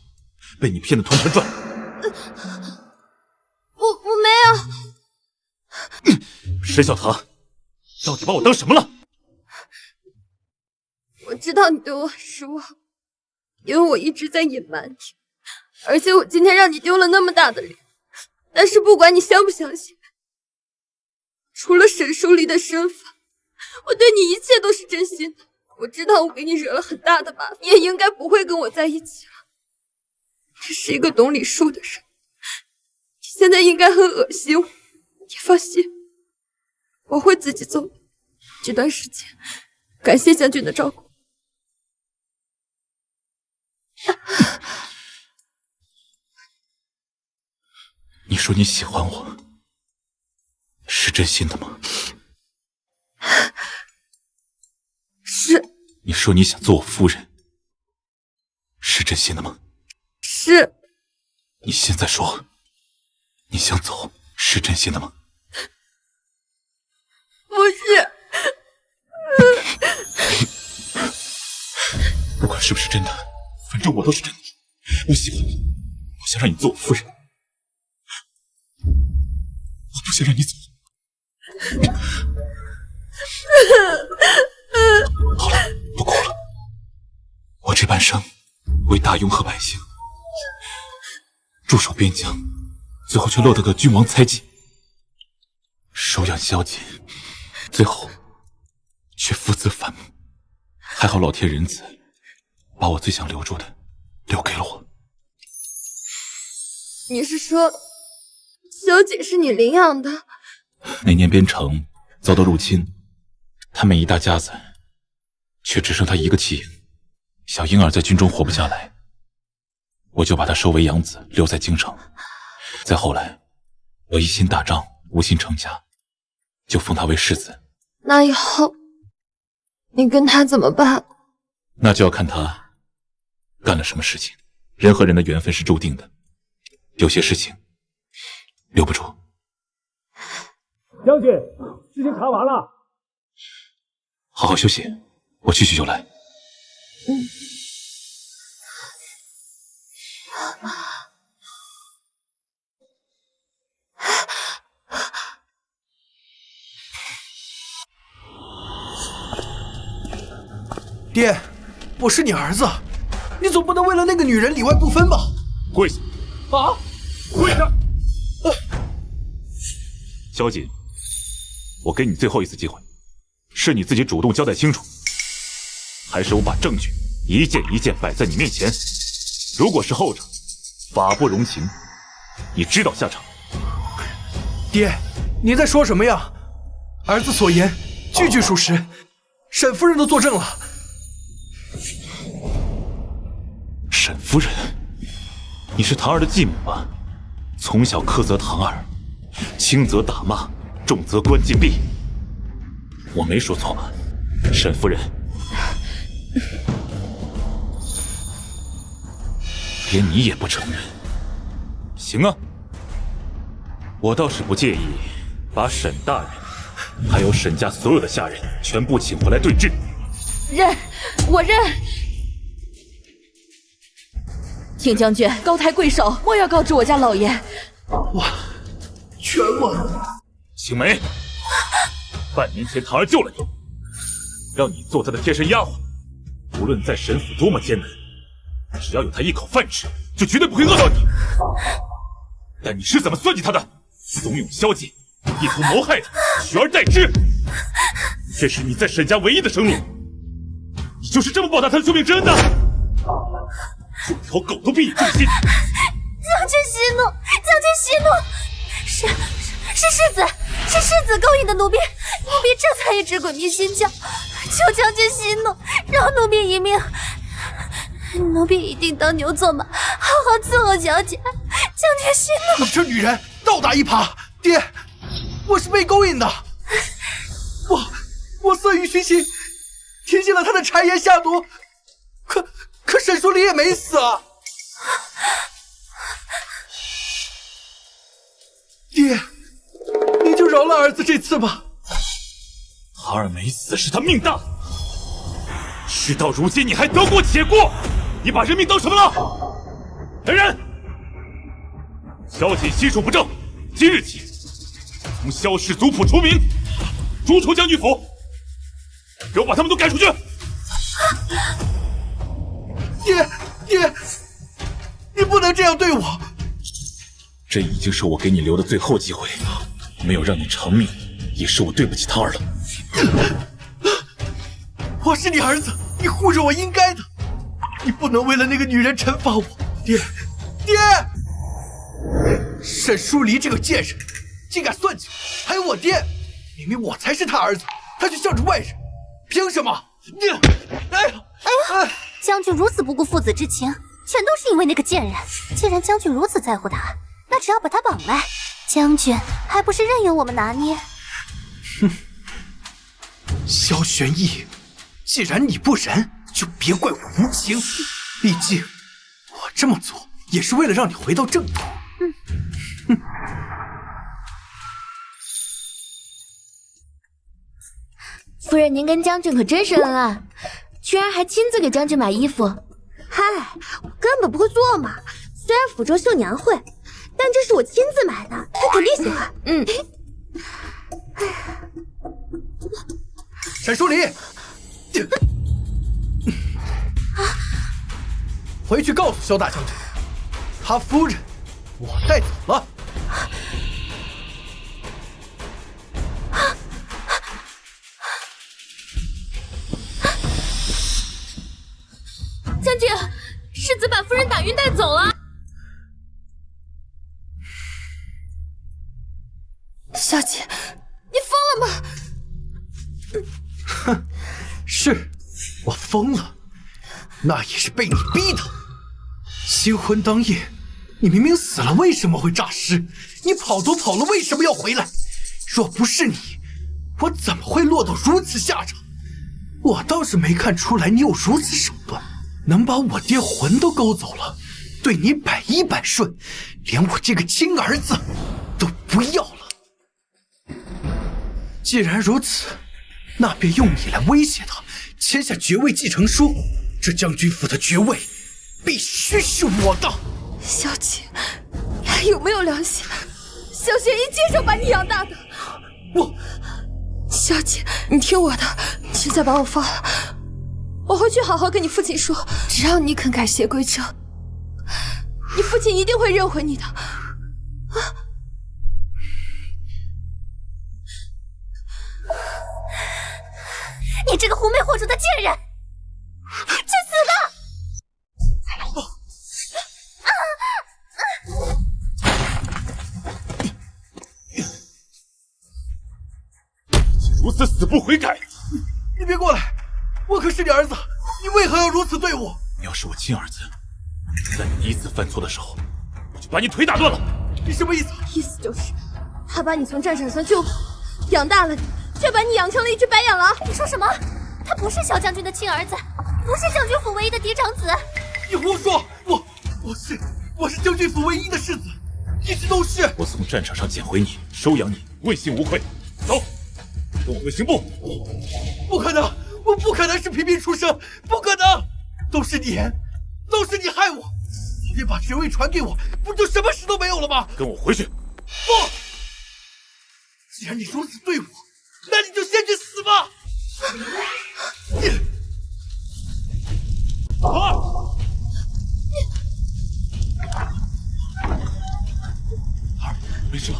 被你骗得团团转？我没有。沈小棠，到底把我当什么了？我知道你对我很失望，因为我一直在隐瞒你，而且我今天让你丢了那么大的脸。但是不管你相不相信，除了沈淑离的身份，我对你一切都是真心的。我知道我给你惹了很大的麻烦，你也应该不会跟我在一起了。这是一个懂礼数的人，你现在应该很恶心我。你放心，我会自己走的。这段时间，感谢将军的照顾。你说你喜欢我，是真心的吗？是。你说你想做我夫人，是真心的吗？是。你现在说你想走，是真心的吗？不是。不管是不是真的，反正我都是真的。我喜欢你，我想让你做我夫人，我不想让你走。好了，不哭了。我这半生为大庸和百姓驻守边疆，最后却落得个君王猜忌，收养小姐，最后却父子反目。还好老天仁慈，把我最想留住的留给了我。你是说小姐是你领养的？那年边城遭到入侵，他们一大家子却只剩他一个弃婴，小婴儿在军中活不下来，我就把他收为养子，留在京城。再后来，我一心大张，无心成家，就封他为世子。那以后你跟他怎么办？那就要看他干了什么事情。人和人的缘分是注定的，有些事情留不住。将军，事情查完了。好好休息，我去就来。爹，我是你儿子，你总不能为了那个女人里外不分吧？跪下！啊！跪下！萧瑾，我给你最后一次机会，是你自己主动交代清楚，还是我把证据一件一件摆在你面前？如果是后者，法不容情，你知道下场。爹，你在说什么呀？儿子所言句句属实，沈夫人都作证了。沈夫人，你是堂儿的继母吧？从小苛责堂儿，轻则打骂，重则关禁闭。我没说错吧，沈夫人？连你也不承认？行啊，我倒是不介意把沈大人还有沈家所有的下人全部请回来对质。认，我认。请将军高抬贵手，莫要告知我家老爷。我全完了。青梅，半年前堂儿救了你，让你做他的贴身丫鬟，无论在沈府多么艰难，只要有他一口饭吃，就绝对不会饿到你。但你是怎么算计他的？怂恿萧瑾，意图谋害他，取而代之。这是你在沈家唯一的生路，你就是这么报答他的救命之恩的？做条狗都比你忠心。将军息怒，将军息怒，是世子勾引的奴婢这才一直鬼迷心窍，求将军息怒，饶奴婢一命。奴婢一定当牛做马，好好伺候小姐。将军息怒。你这女人，倒打一耙！爹，我是被勾引的，我色欲熏心，听信了他的谗言下毒，可沈淑离也没死啊！爹，你就饶了儿子这次吧。堂儿没死是他命大，事到如今你还得过且过，你把人命当什么了？来人，萧瑾心术不正，今日起从萧氏族谱除名，逐出将军府，给我把他们都赶出去！爹，你不能这样对我。这已经是我给你留的最后机会，没有让你偿命，也是我对不起堂儿了。我是你儿子，你护着我应该的，你不能为了那个女人惩罚我。爹，沈淑离这个贱人，竟敢算计我，还有我爹，明明我才是他儿子，他却向着外人，凭什么？将军如此不顾父子之情，全都是因为那个贱人。既然将军如此在乎他，那只要把他绑来，将军还不是任由我们拿捏？哼，萧玄逸，既然你不仁，就别怪我无情。毕竟我这么做也是为了让你回到正途。夫人，您跟将军可真是恩爱，居然还亲自给将军买衣服。嗨，我根本不会做嘛。虽然抚州绣娘会，但这是我亲自买的，他肯定喜欢。沈淑离，回去告诉萧大将军，他夫人我带走了。将军，世子把夫人打晕带走了。小姐，你疯了吗？哼，是我疯了，那也是被你逼的。新婚当夜，你明明死了，为什么会诈尸？你跑都跑了，为什么要回来？若不是你，我怎么会落到如此下场？我倒是没看出来你有如此手段，能把我爹魂都勾走了，对你百依百顺，连我这个亲儿子都不要了。既然如此，那便用你来威胁他，签下爵位继承书。这将军府的爵位必须是我的。小姐，你还有没有良心？小贤一接手把你养大的。小姐，你听我的，现在把我放了，我回去好好跟你父亲说，只要你肯改邪归正，你父亲一定会认回你的。你这个狐媚惑主的贱人，去死吧！如此死不悔改！你别过来，我可是你儿子，你为何要如此对我？你要是我亲儿子，在你第一次犯错的时候，我就把你腿打断了。你什么意思？意思就是，他把你从战场上救回，养大了你，却把你养成了一只白眼狼。你说什么？他不是小将军的亲儿子，不是将军府唯一的嫡长子。你胡说！我是将军府唯一的世子，一直都是。我从战场上捡回你，收养你，问心无愧。走，跟我回刑部。不可能，我不可能是平民出身，不可能！都是你害我！你把爵位传给我，不就什么事都没有了吗？跟我回去。不！既然你如此对我，那你就先去死吧！儿，没事吧？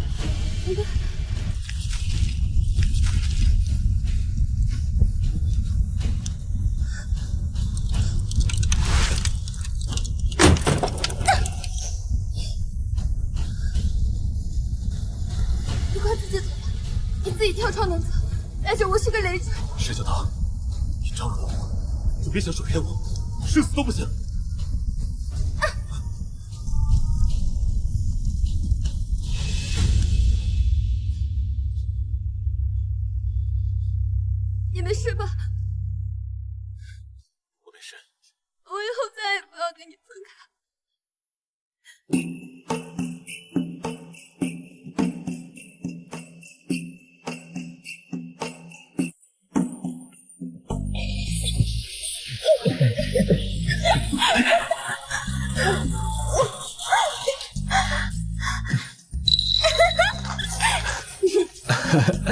你快自己走吧，你自己跳窗能走，带着我是个累赘。谁叫他？你招惹了我，就别想甩开我，生死都不行。你没事吧？我没事。我以后再也不要跟你分开。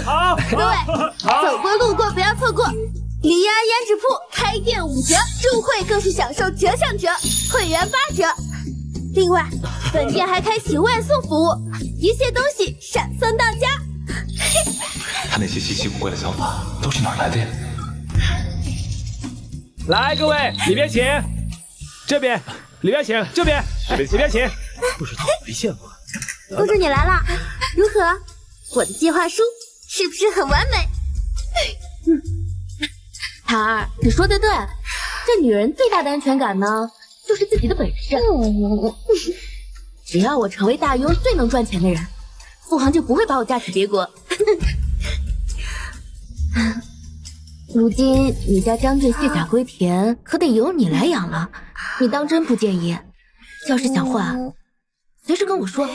好，各位走过路过不要错过，梨安胭脂铺开店5折，入会更是享受折上折，会员8折。另外，本店还开启外送服务，一切东西闪送到家。他那些稀奇古怪的想法都是哪儿来的呀？来，各位里边请，这边里边请，这边里边请。不知道，没见过。公主你来啦，如何？我的计划书是不是很完美？唐儿，你说的对，这女人最大的安全感呢，就是自己的本事。只要我成为大庸最能赚钱的人，父皇就不会把我嫁娶别国。如今你家将军卸甲归田，可得由你来养了。你当真不介意？要是想换，随时跟我说，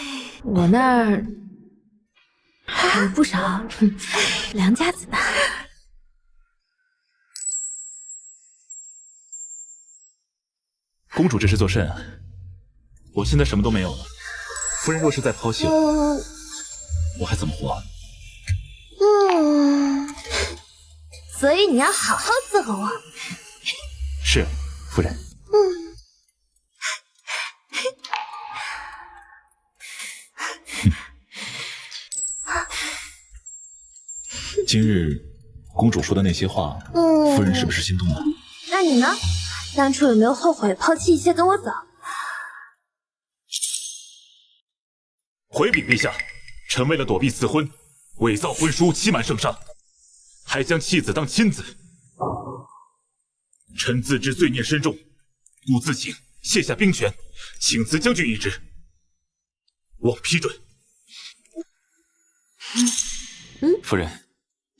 我那儿还有不少良家子呢。公主这是作甚啊？我现在什么都没有了，夫人若是再抛弃我，我还怎么活？所以你要好好伺候我。是，夫人。今日公主说的那些话，夫人是不是心动了？那你呢？当初有没有后悔抛弃一切跟我走？回禀陛下，臣为了躲避赐婚，伪造婚书欺瞒圣上，还将妻子当亲子。臣自知罪孽深重，故自请卸下兵权，请辞将军一职。望批准。夫人，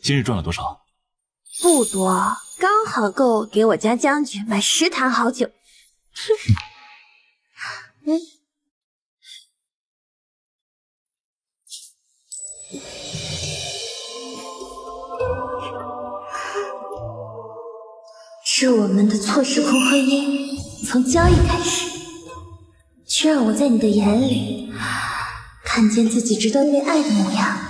今日赚了多少？不多，刚好够给我家将军买10坛好酒。是我们的错时空婚姻，从交易开始，却让我在你的眼里看见自己值得被爱的模样。